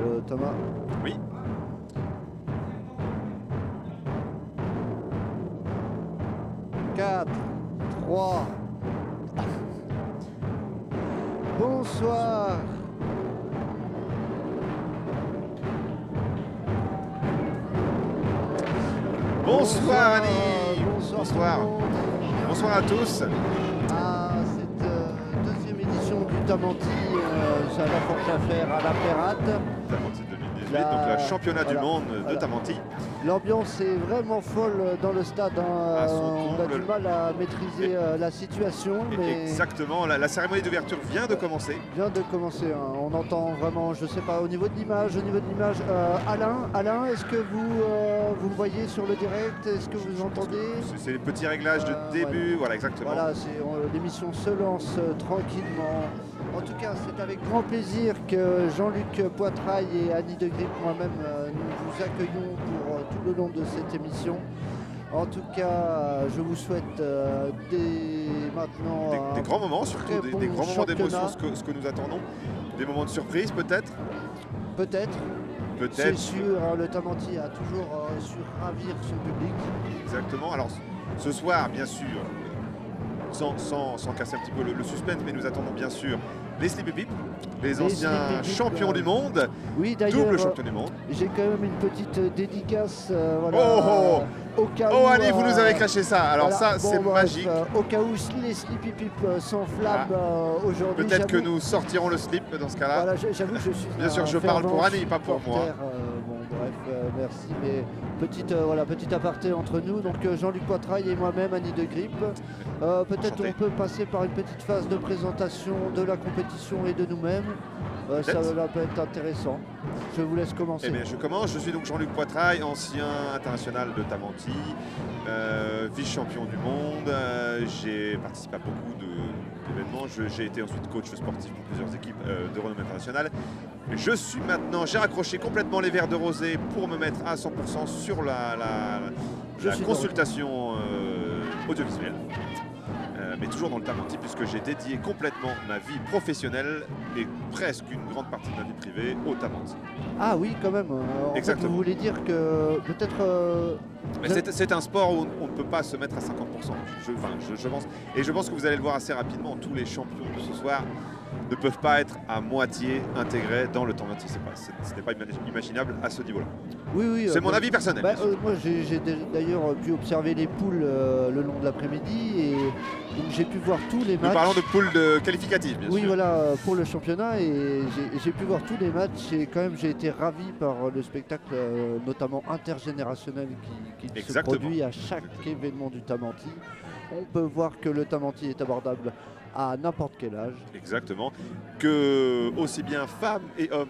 Allô Thomas. Oui. Quatre, 3. Bonsoir. Bonsoir Annie. Bonsoir. Bonsoir à tous. À cette deuxième édition du Tamanti, ça va forte à faire à la Perrate. Tamanti 2018, donc le championnat du monde de Tamanti. L'ambiance est vraiment folle dans le stade. On a comble. du mal à maîtriser la situation. Mais Exactement, la cérémonie d'ouverture vient de commencer. On entend vraiment, je sais pas, au niveau de l'image, Alain, est-ce que vous me voyez sur le direct? Est-ce que vous entendez? C'est les petits réglages de début, voilà exactement. Voilà, l'émission se lance tranquillement. En tout cas, c'est avec grand plaisir que Jean-Luc Poitrail et Annie de Grip, moi-même, nous vous accueillons pour tout le long de cette émission. En tout cas, je vous souhaite dès maintenant des grands moments, surtout des grands moments d'émotion, ce que nous attendons. Des moments de surprise peut-être. Peut-être. C'est sûr, le Tamanti a toujours su ravir son public. Exactement. Alors, ce soir, bien sûr, sans casser un petit peu le suspense, mais nous attendons bien sûr les Sleepy Pip, les anciens champions du monde, oui, d'ailleurs, double champion du monde. J'ai quand même une petite dédicace au cas où... Oh Annie, vous nous avez caché ça, alors voilà, ça c'est magique. Au cas où les Sleepy Pip s'enflamment aujourd'hui. Peut-être que nous sortirons le slip dans ce cas-là. Voilà, j'avoue que je suis... Bien sûr, je parle pour Annie, pas pour moi. Merci, mais petit aparté entre nous, donc Jean-Luc Poitrail et moi-même, Annie de Grip. Peut-être on peut passer par une petite phase de présentation de la compétition et de nous-mêmes. Ça peut être intéressant. Je vous laisse commencer. Eh bien, je commence. Je suis donc Jean-Luc Poitrail, ancien international de Tamanti, vice-champion du monde. J'ai participé à beaucoup d'événements. J'ai été ensuite coach sportif pour plusieurs équipes de renommée internationale. J'ai raccroché complètement les verres de rosé pour me mettre à 100% sur la consultation audiovisuelle. Mais toujours dans le Tamanti, puisque j'ai dédié complètement ma vie professionnelle et presque une grande partie de ma vie privée au Tamanti. Ah oui, quand même. Exactement. Vous voulez dire que peut-être... C'est un sport où on ne peut pas se mettre à 50%. Je pense. Et je pense que vous allez le voir assez rapidement. Tous les champions de ce soir ne peuvent pas être à moitié intégrés dans le Tamanti. Ce n'est pas imaginable à ce niveau-là. Oui, c'est mon avis personnel. Moi, j'ai d'ailleurs pu observer les poules le long de l'après-midi et donc j'ai pu voir tous les matchs. Nous parlons de poules qualificatives, bien sûr. Oui, voilà, pour le championnat et j'ai pu voir tous les matchs et quand même j'ai été ravi par le spectacle, notamment intergénérationnel qui se produit à chaque événement du Tamanti. On peut voir que le Tamanti est abordable à n'importe quel âge. Exactement. Que aussi bien femmes et hommes,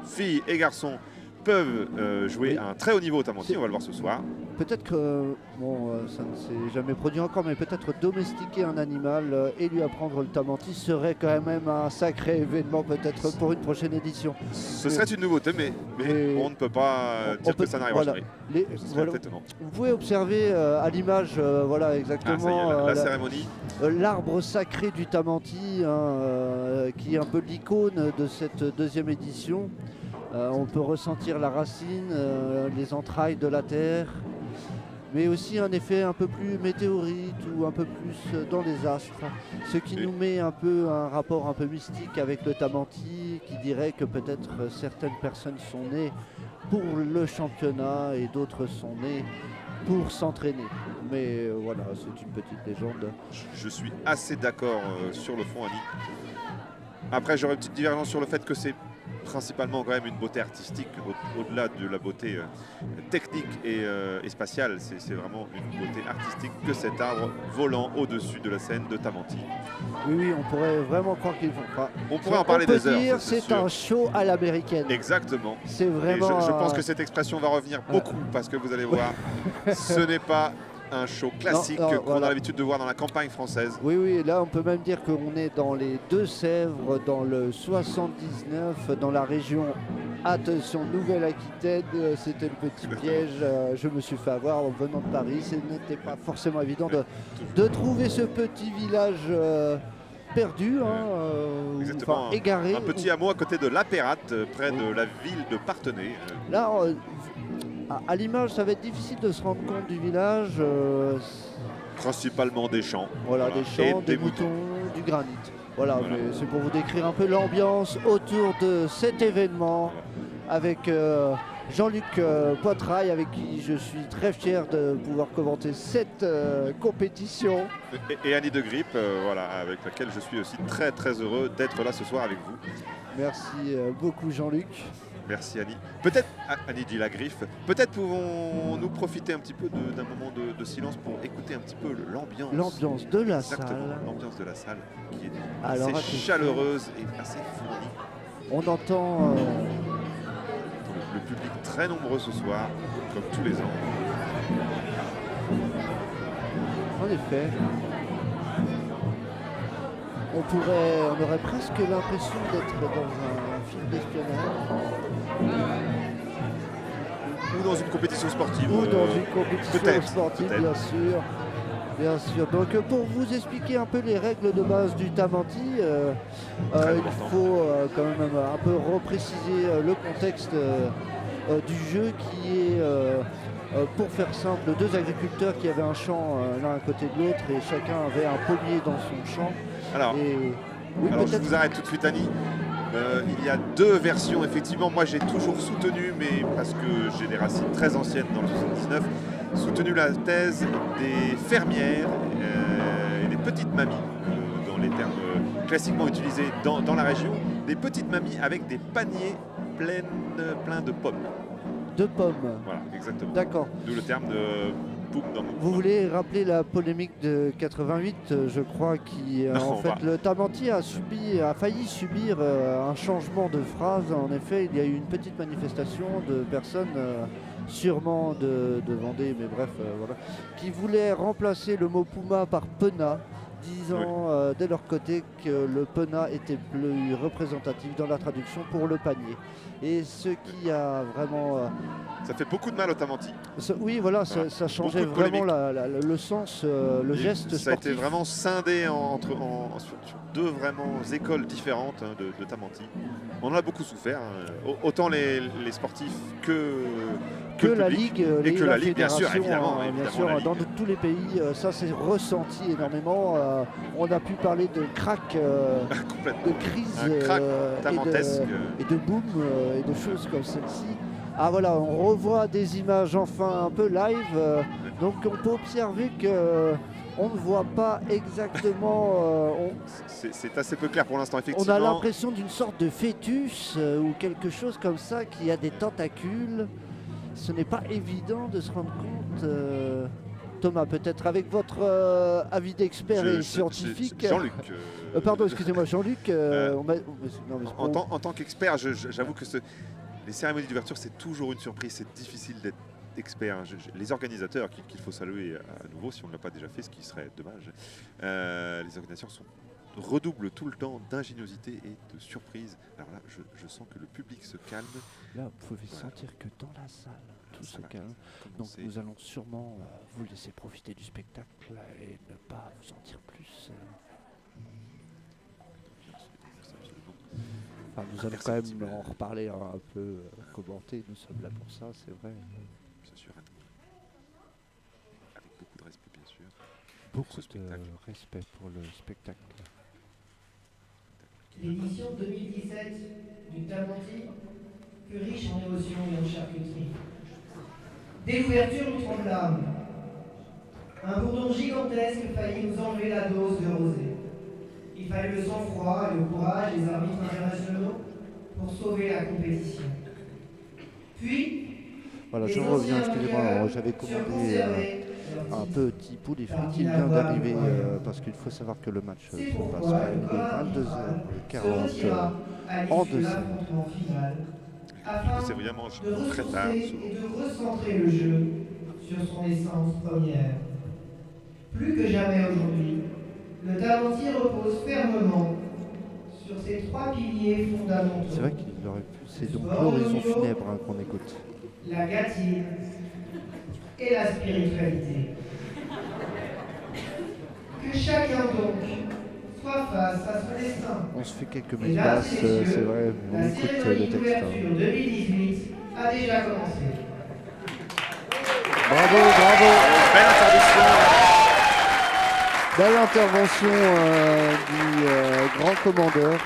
filles et garçons peuvent jouer à un très haut niveau au Tamanti, on va le voir ce soir. Peut-être que, ça ne s'est jamais produit encore, mais peut-être domestiquer un animal et lui apprendre le Tamanti serait quand même un sacré événement peut-être pour une prochaine édition. Ce serait une nouveauté, mais on ne peut pas dire que ça n'arrivera jamais. Vous pouvez observer à l'image, voilà exactement, la cérémonie. L'arbre sacré du Tamanti, qui est un peu l'icône de cette deuxième édition. On peut ressentir la racine, les entrailles de la terre, mais aussi un effet un peu plus météorite ou un peu plus dans les astres, ce qui nous met un rapport un peu mystique avec le Tamanti, qui dirait que peut-être certaines personnes sont nées pour le championnat et d'autres sont nées pour s'entraîner. Mais voilà, c'est une petite légende. Je suis assez d'accord sur le fond, Annie. Après, j'aurais une petite divergence sur le fait que c'est principalement quand même une beauté artistique au-delà de la beauté technique et spatiale. C'est vraiment une beauté artistique que cet arbre volant au-dessus de la scène de Tamanti. Oui, on pourrait vraiment croire qu'ils font pas. On pourrait en parler des heures. C'est un show à l'américaine. Exactement. C'est vraiment. Et je pense que cette expression va revenir beaucoup parce que vous allez voir, ce n'est pas un show classique qu'on a l'habitude de voir dans la campagne française. Oui, là on peut même dire qu'on est dans les Deux-Sèvres, dans le 79, dans la région, attention, Nouvelle-Aquitaine. C'était le petit piège, je me suis fait avoir en venant de Paris. Ce n'était pas forcément évident de trouver ce petit village perdu, hein, Exactement, égaré. un petit hameau à côté de La Pérate, près de la ville de Parthenay. Là, à l'image, ça va être difficile de se rendre compte du village. Principalement des champs. Voilà, des champs, des moutons, du granit. Voilà. Mais c'est pour vous décrire un peu l'ambiance autour de cet événement avec Jean-Luc Poitrail, avec qui je suis très fier de pouvoir commenter cette compétition. Et Annie de Grip, voilà, avec laquelle je suis aussi très très heureux d'être là ce soir avec vous. Merci beaucoup Jean-Luc. Merci Annie. Peut-être, Annie dit la griffe, peut-être pouvons-nous profiter un petit peu d'un moment de silence pour écouter un petit peu l'ambiance. L'ambiance de la Exactement, salle. l'ambiance de la salle qui est Alors, assez chaleureuse et assez fournie. On entend le public très nombreux ce soir, comme tous les ans. en effet, on aurait presque l'impression d'être dans un film d'espionnage. Ou dans une compétition sportive. Ou dans une compétition sportive, peut-être. bien sûr. Bien sûr. Donc pour vous expliquer un peu les règles de base du Tamanti, il faut quand même un peu repréciser le contexte du jeu qui est, pour faire simple, deux agriculteurs qui avaient un champ l'un à côté de l'autre et chacun avait un pommier dans son champ. Alors, oui, alors je vous arrête tout de suite Annie. Il y a deux versions, effectivement. Moi, j'ai toujours soutenu, mais parce que j'ai des racines très anciennes dans le 79, soutenu la thèse des fermières et des petites mamies, dans les termes classiquement utilisés dans la région, des petites mamies avec des paniers pleins de pommes. De pommes. Voilà, exactement. D'accord. D'où le terme de poum dans mon Vous voulez rappeler la polémique de 88, je crois, qui en fait le Tamanti a failli subir un changement de phrase. En effet, il y a eu une petite manifestation de personnes, sûrement de Vendée, mais bref, voilà, qui voulaient remplacer le mot Puma par Pena, disant de leur côté que le Pena était plus représentatif dans la traduction pour le panier. Et ce qui a vraiment... ça fait beaucoup de mal au Tamanti. Oui, voilà, ça changeait vraiment le sens, le geste ça sportif. A été vraiment scindé sur deux vraiment écoles différentes de Tamanti. On en a beaucoup souffert, hein. Autant les sportifs que la public, Ligue et que la Ligue, bien fédération, sûr, évidemment. Bien sûr, dans tous les pays, ça s'est ressenti énormément. On a pu parler de crack, de crise et de boom et de choses comme celle-ci. Ah voilà, on revoit des images enfin un peu live, donc on peut observer que on ne voit pas exactement... c'est assez peu clair pour l'instant, effectivement. On a l'impression d'une sorte de fœtus ou quelque chose comme ça qui a des tentacules. Ce n'est pas évident de se rendre compte. Thomas, peut-être avec votre avis d'expert et scientifique. Jean-Luc. Pardon, excusez-moi, Jean-Luc. En tant qu'expert, j'avoue que les cérémonies d'ouverture, c'est toujours une surprise. C'est difficile d'être expert. Les organisateurs, qu'il faut saluer à nouveau, si on ne l'a pas déjà fait, ce qui serait dommage, les organisateurs redoublent tout le temps d'ingéniosité et de surprise. Alors là, je sens que le public se calme. Là, vous pouvez sentir que dans la salle, tout se calme. Donc nous allons sûrement vous laisser profiter du spectacle et ne pas vous en dire plus. Enfin, nous allons quand même en reparler un peu, commenter. Nous sommes là pour ça, c'est vrai. Bien sûr, avec beaucoup de respect, bien sûr. Beaucoup de respect pour le spectacle. L'édition 2017 du Tamanti fut riche en émotions et en charcuterie. Dès l'ouverture, nous tremblâmes. Un bourdon gigantesque faillit nous enlever la dose de rosée. Il fallait le sang-froid et le courage des arbitres internationaux pour sauver la compétition. Puis, voilà, je reviens, excusez-moi, j'avais commandé un petit poulet frites, il vient d'arriver parce qu'il faut savoir que le match se passe quand même de 22h40 en 2 afin c'est vraiment de très tard. et de recentrer le jeu sur son essence première. Plus que jamais aujourd'hui, le Tamanti repose fermement sur ces trois piliers fondamentaux. C'est vrai qu'il aurait pu, c'est donc l'horizon funèbre qu'on écoute. La gâtine et la spiritualité. Que chacun donc fera face à son destin. On se fait quelques Mesdames minutes basses, et messieurs, c'est vrai, on la écoute le cérémonie texte. d'ouverture 2018 a déjà commencé. Bravo, bravo. Belle intervention. Belle intervention du grand commandeur.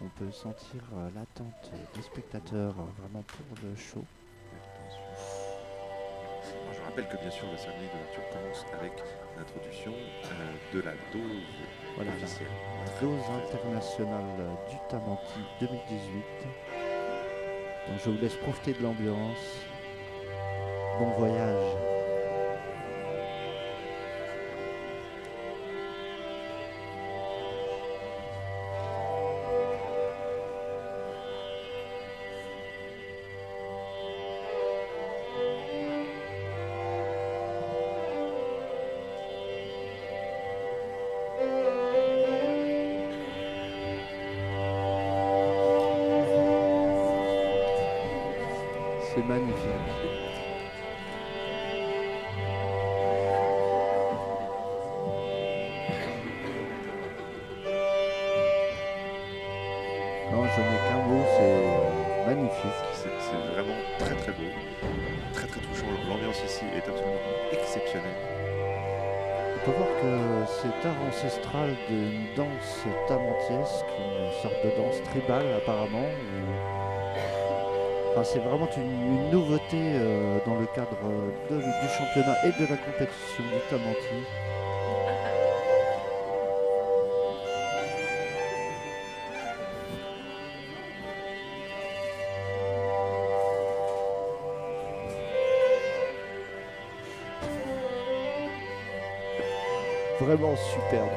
On peut sentir l'attente des spectateurs vraiment pour le show. Alors, je rappelle que bien sûr la cérémonie d'ouverture commence avec l'introduction de la dose Voilà, officielle. la dose internationale du Tamanti 2018. Donc je vous laisse profiter de l'ambiance. Bon voyage. C'est magnifique. Non, je n'ai qu'un mot, c'est magnifique. C'est vraiment très très beau, très très touchant. L'ambiance ici est absolument exceptionnelle. On peut voir que cet art ancestral d'une danse tamantiesque, une sorte de danse tribale apparemment. Enfin, c'est vraiment une nouveauté dans le cadre du championnat et de la compétition du Tamanti. Vraiment superbe.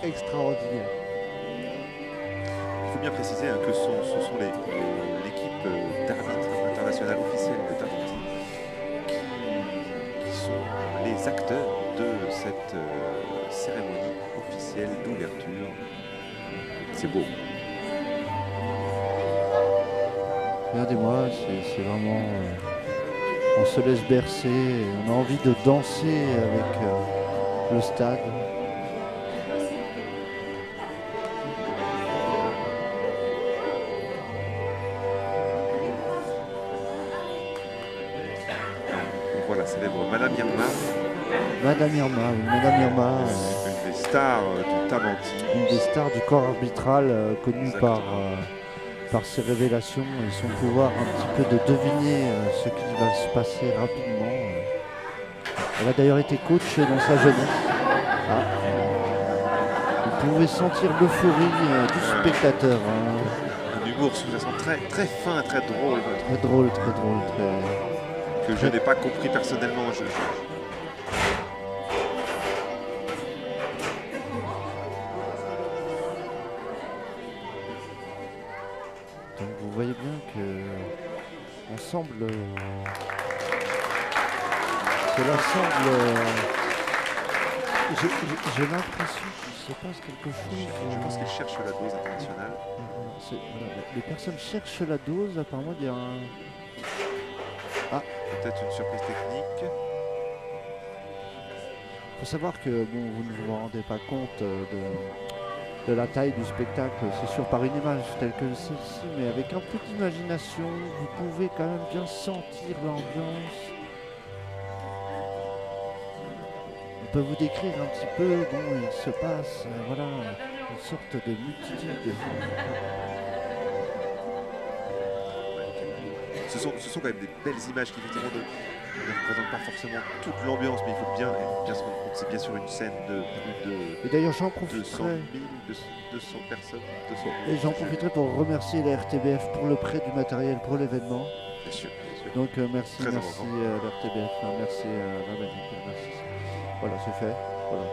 Extraordinaire. Il faut bien préciser que ce sont l'équipe d'arbitres internationale officielle de Tamanti qui sont les acteurs de cette cérémonie officielle d'ouverture. C'est beau. Regardez-moi, c'est vraiment... on se laisse bercer, on a envie de danser avec le stade. On voit la célèbre Madame Irma, Madame Irma, oui, Madame Irma, une des stars du Tamanti. une des stars du corps arbitral, connue Exactement. par ses révélations et son pouvoir un petit peu de deviner ce qui va se passer rapidement. Elle a d'ailleurs été coach dans sa jeunesse. Ah. Vous pouvez sentir l'euphorie du spectateur. Hein. Un humour sous-jacent très, très fin, très drôle, Très drôle, très drôle, très... que je n'ai pas compris personnellement. Donc vous voyez bien que ensemble, cela semble. J'ai l'impression qu'il se passe quelque chose. Je pense qu'il cherche la dose internationale. Voilà, les personnes cherchent la dose. Apparemment, il y a un. Peut-être une surprise technique. Il faut savoir que bon, vous ne vous rendez pas compte de la taille du spectacle, c'est sûr, par une image telle que celle-ci, mais avec un peu d'imagination, vous pouvez quand même bien sentir l'ambiance. On peut vous décrire un petit peu, bon, il se passe, voilà, une sorte de multitude. Ce sont quand même des belles images qui effectivement ne représentent pas forcément toute l'ambiance, mais il faut bien se rendre compte, c'est bien sûr une scène de plus de Et d'ailleurs, j'en 200 profiterai. 000, 200 personnes, 200 000. Et j'en profiterai pour remercier la RTBF pour le prêt du matériel pour l'événement. Bien sûr, bien sûr. Donc merci, Très merci important. la RTBF, merci la Magic, merci. Voilà, c'est fait. Voilà.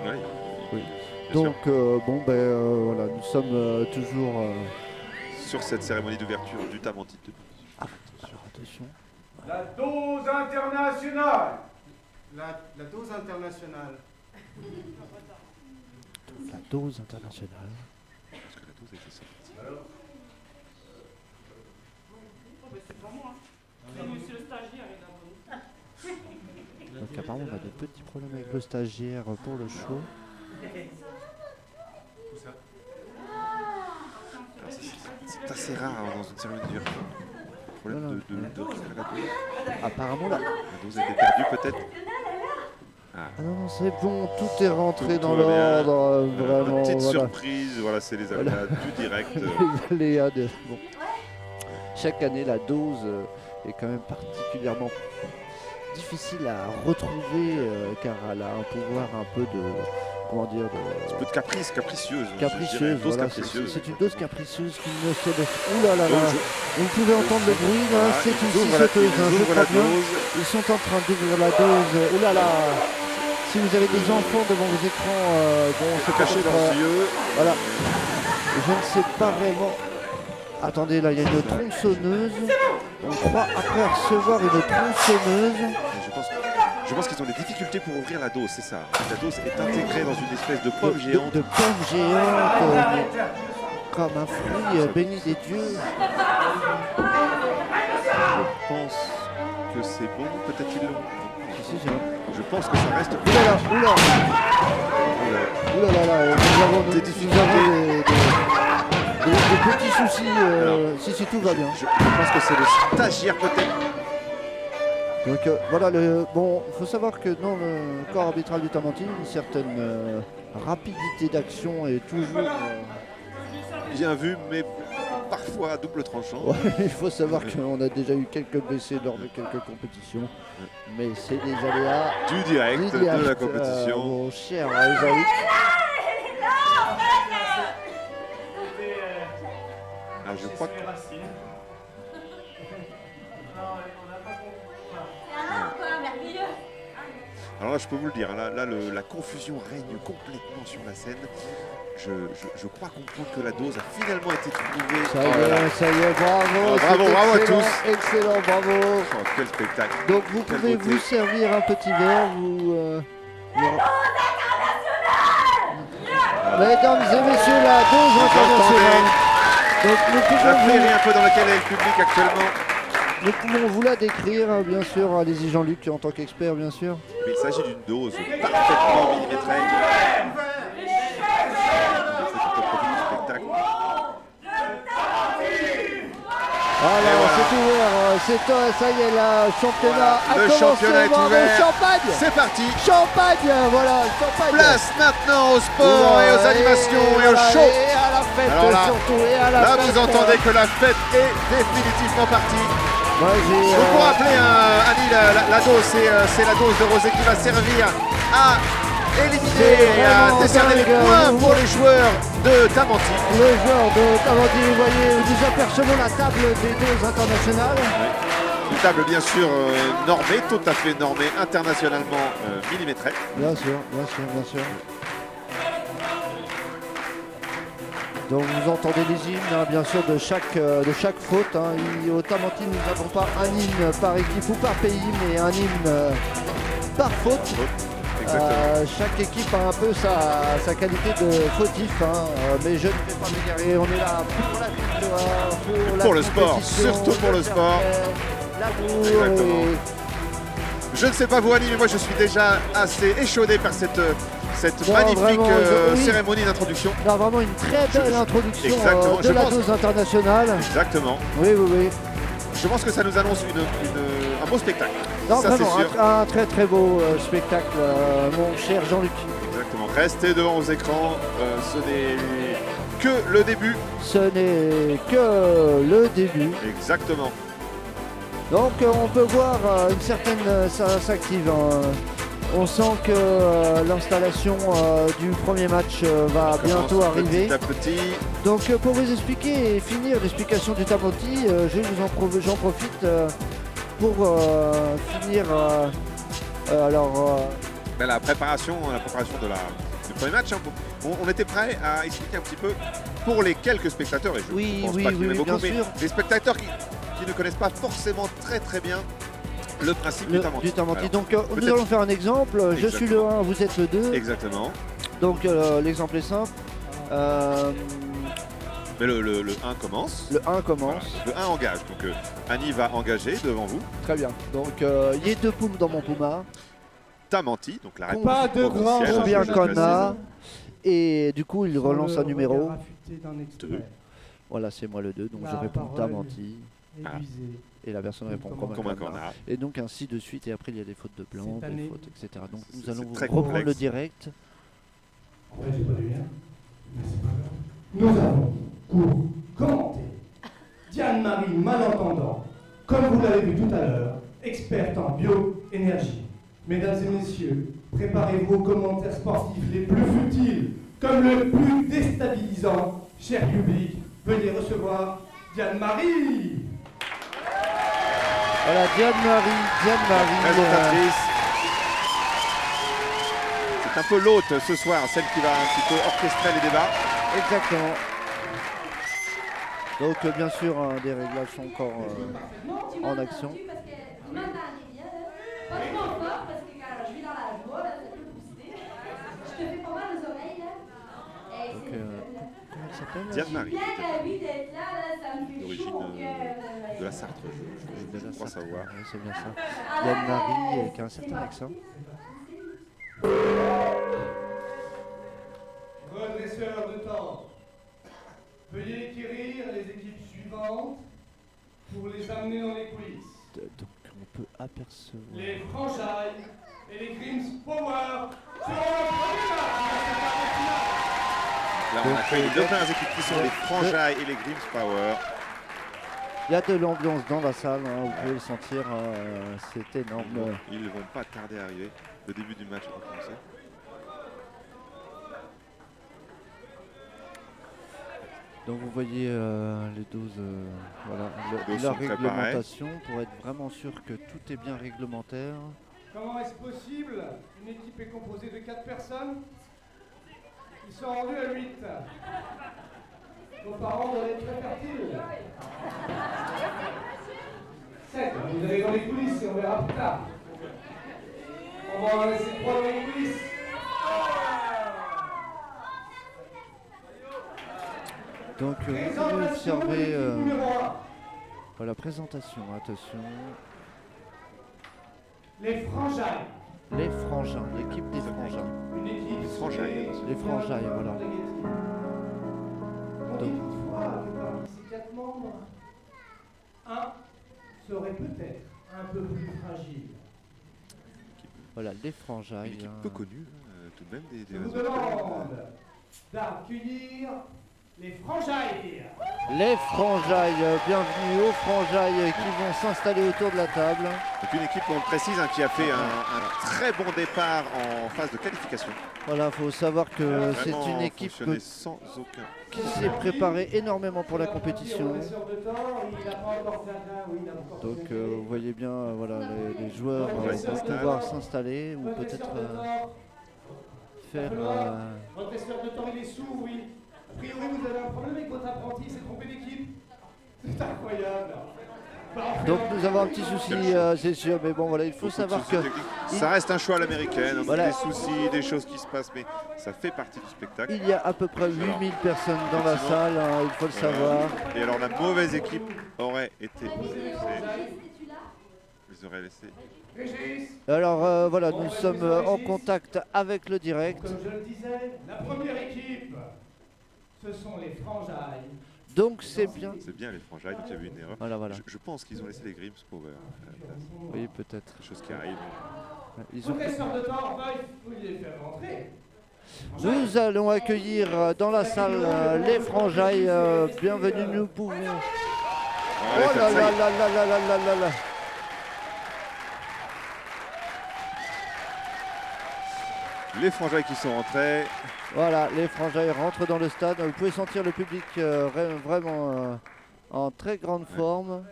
Oui, Oui. bien sûr. Donc bon voilà, nous sommes toujours. Sur cette cérémonie d'ouverture du Tamanti 2. Alors attention. La dose internationale. La dose internationale. La dose internationale. Parce que la dose a été sortie. Oh, ben c'est pas moi. Donc apparemment on a de petits problèmes avec le stagiaire pour le show. C'est assez rare hein, dans une cérémonie d'ouverture. Problème Voilà. de récupérer la dose. Apparemment là. La dose a été perdue peut-être. Ah non, c'est bon, tout est rentré Tout dans va bien. l'ordre, vraiment. Petite Voilà. surprise, voilà, c'est les aléas du direct. Les aléas de- bon. Chaque année, la dose est quand même particulièrement difficile à retrouver car elle a un pouvoir un peu de. Comment dire Un peu de capricieuse. je dirais, capricieuse. dose Voilà, capricieuse. c'est une dose capricieuse qui ne se laisse. Ouh là là là. Donc, Vous pouvez entendre le bruit, là, voilà, c'est une ils ouvrent la- scie sauteuse, ils hein, je ouvrent crois la bien. dose. Ils sont en train d'ouvrir la dose. Oh là là. Si vous avez des enfants devant vos écrans, bon, c'est Caché peut-être, dans les yeux. voilà. Je ne sais pas vraiment. Attendez, là, il y a une tronçonneuse. On croit après recevoir une tronçonneuse. Je pense qu'ils ont des difficultés pour ouvrir la dose, c'est ça. La dose est intégrée dans une espèce de pomme géante. De pomme géante. Comme un fruit béni des dieux. Je pense que c'est bon, peut-être qu'ils l'ont. Si, si, Je pense que ça reste. Ouh là là, ouh là. Ouh là là là, nous avons Des des difficultés. des petits soucis. Si, tout va bien. Je pense que c'est le stagiaire peut-être. Donc voilà, bon, il faut savoir que dans le corps arbitral du Tamanti, une certaine rapidité d'action est toujours. Bien vu, mais parfois à double tranchant. Ouais, il faut savoir qu'on a déjà eu quelques blessés lors de quelques compétitions, mais c'est des aléas Du direct de la compétition. mon cher Jean-Luc. Ah, je crois que alors là, je peux vous le dire, hein, là, la confusion règne complètement sur la scène. Je crois comprendre que la dose a finalement été trouvée. Ça Oh là là. y est, bravo. Oh, bravo, c'est bravo à excellent, tous. Excellent, bravo. Oh, quel spectacle. Donc vous Quelle pouvez beauté. vous servir un petit verre, Mesdames et messieurs, la dose internationale. Donc La féerie un peu dans laquelle est le public actuellement. nous pouvons vous la décrire, hein, bien sûr. Allez-y Jean-Luc, en tant qu'expert, bien sûr. Mais il s'agit d'une dose parfaitement millimétrée. Voilà, Et voilà. c'est ouvert. Ça y est, le championnat Voilà, a le commencé. championnat est Bravo, ouvert. Champagne. C'est parti. Champagne, voilà, champagne. Place maintenant au sport et aux animations et au voilà, show. Et à la fête Alors là, surtout. Et à la Là, fête, vous entendez que la fête est définitivement partie. Moi, j'ai, Donc pour rappeler, Annie, la dose, c'est la dose de rosé qui va servir à éliminer C'est et à vraiment décerner les dingue. points pour les joueurs de Tamanti. le joueur de Tamanti, vous voyez, nous apercevons la table des doses internationales. Une table bien sûr normée, tout à fait normée, internationalement millimétrée. Bien sûr, bien sûr, bien sûr. Donc vous entendez les hymnes, hein, bien sûr, de chaque faute. Hein. Au Tamanti, nous n'avons pas un hymne par équipe ou par pays, mais un hymne par faute. Exactement. Chaque équipe a un peu sa qualité de fautif, hein, mais je ne vais pas m'égarer. On est là pour la victoire, Pour le sport, compétition, surtout pour le sport. L'amour. Exactement. et- Je ne sais pas vous Annie, mais moi je suis déjà assez échaudé par cette Non, magnifique vraiment, oui. cérémonie d'introduction. Non, vraiment une très belle introduction Exactement, de je la pense. dose internationale. Exactement. Oui, oui, oui. Je pense que ça nous annonce un beau spectacle. Non, Ça c'est vraiment, sûr. un très très beau spectacle, mon cher Jean-Luc. Exactement. Restez devant vos écrans. Ce n'est que le début. Ce n'est que le début. Exactement. Donc on peut voir une certaine ça s'active. On sent que l'installation du premier match va bientôt Commence arriver. Petit à petit. Donc pour vous expliquer et finir l'explication du Tamanti, j'en profite pour finir Ben, la préparation du premier match. Hein. On était prêt à expliquer un petit peu pour les quelques spectateurs, et je Oui, pense oui, pas qu'il y en ait oui, beaucoup, bien mais sûr. les spectateurs qui ne connaissent pas forcément très bien le principe du Tamanti. du Tamanti. Alors, Donc nous peut-être- allons faire un exemple. Je suis le 1, vous êtes le 2. Exactement. Donc l'exemple est simple. Mais le 1 commence. Le 1 commence. Voilà, le 1 engage. Donc Annie va engager devant vous. Très bien. Donc il y a 2 poules dans mon Puma. T'as menti, donc la réponse Pas de grand officielle. Combien Je qu'on précise. a. Et du coup, il relance un numéro. Deux. Voilà, c'est moi le 2. Donc je La réponds t'as parole menti. Et la personne répond Comme comme un Comme un connard. corner. Et donc ainsi de suite. Et après, il y a des fautes de blanc, Cette des année, fautes, etc. Donc nous c'est allons vous très reprendre complexe. le direct. En fait, j'ai pas lu rien, mais c'est pas grave. Nous avons, pour commenter, Diane-Marie Malentendant, comme vous l'avez vu tout à l'heure, experte en bioénergie. Mesdames et messieurs, préparez-vous aux commentaires sportifs les plus futiles, comme le plus déstabilisant. Cher public, veuillez recevoir Diane-Marie. Voilà, Diane-Marie. Présentatrice. C'est un peu l'hôte ce soir, celle qui va un petit peu orchestrer les débats. Exactement. Donc bien sûr, des réglages sont encore en action. Parce que vous m'entendez bien, là. Pas trop fort, parce que quand je vis dans la joie, là, ça peut pousser. Je te fais pas mal aux oreilles, là. Et Donc, c'est comment elle s'appelle Diane-Marie, bien ravie d'être là, ça me fait d'origine chaud au cœur. de la Sarthe, De la je crois Sarthe, savoir. ouais, c'est bien ça. Diane-Marie qui a un certain accent. Redresseur de temps, veuillez acquérir les équipes suivantes pour les amener dans les coulisses. Donc on peut apercevoir. Les Franchise et les Grims Power seront le premier match. Là, on accueille les deux premières équipes qui sont les Franchise et les Grims Power. Il y a de l'ambiance dans la salle, hein, vous pouvez le sentir, c'est énorme. Ils ne vont pas tarder à arriver. Le début du match va commencer. Donc vous voyez les doses, voilà, Les doses la sont préparées. réglementation pour être vraiment sûr que tout est bien réglementaire. Comment est-ce possible? Une équipe est composée de 4 personnes. Ils sont rendus à 8. Vos parents doivent être très fertiles. 7. Vous allez dans les coulisses et on verra plus tard. On va en laisser 3 dans les coulisses. Donc vous pouvez Présentation de observer l'équipe numéro 1. voilà, présentation, attention, Les Franchise. les frangins, l'équipe des frangins. Une équipe. Les Franchise. Les Franchise, voilà. On dit toutefois que parmi ces 4 membres, un serait peut-être un peu plus fragile. Voilà, les Une frangins. équipe peu connue, tout de même des Je vous résultats. demande d'accueillir les Franchise. Les franjailles, bienvenue aux franjailles qui vont s'installer autour de la table. Donc une équipe, on le précise, hein, qui a fait un très bon départ en phase de qualification. Voilà, il faut savoir que c'est Vraiment une équipe fonctionné sans aucun. qui s'est préparée énormément pour la compétition. Donc vous voyez bien, voilà, les joueurs Ouais, vont s'installe. pouvoir s'installer ou peut-être faire... Redresseur de temps, il est sourd, oui. A priori, vous avez un problème avec votre apprenti, il s'est trompé d'équipe. C'est incroyable. Bah, on fait Donc un- nous avons un petit souci, c'est sûr, mais bon voilà, il faut Beaucoup de savoir soucis que... techniques. Ça reste un choix à l'américaine, donc Voilà. des soucis, des choses qui se passent, mais ça fait partie du spectacle. Il y a à peu près 8000 personnes dans la Effectivement. salle, hein, il faut le savoir. Et alors la mauvaise équipe aurait été Régis, poussée. es-tu là? Ils auraient laissé. Régis, Alors voilà, nous sommes en contact avec le direct. comme je le disais, la première équipe, ce sont les Franchise. Donc c'est bien. C'est bien les Franchise, donc il y avait une erreur. Voilà, voilà. Je pense qu'ils ont laissé les Grims Power à la place. Oui, peut-être. Des choses qui arrivent. Ils ont... Redresseur de temps, bah, il faut les faire rentrer. Nous allons accueillir dans la salle les franjailles. Bienvenue, nous pouvons... Allez, Oh là ça y là est. là là là là là là là. Les Franchise qui sont rentrés. Voilà, les franjailles rentrent dans le stade. Vous pouvez sentir le public vraiment en très grande forme.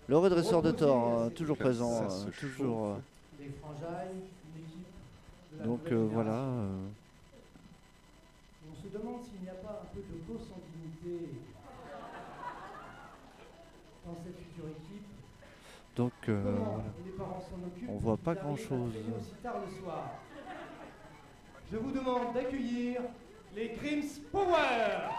Le redresseur de tort, toujours présent, Ça se toujours. Les Franchise, une équipe de la Donc nouvelle voilà. génération. On se demande s'il n'y a pas un peu de consanguinité dans cette future équipe. Donc Comment voilà. les parents s'en occupent On voit pour pas qu'ils arrivent à grand-chose. traîner aussi tard le soir. Je vous demande d'accueillir les Grims Power.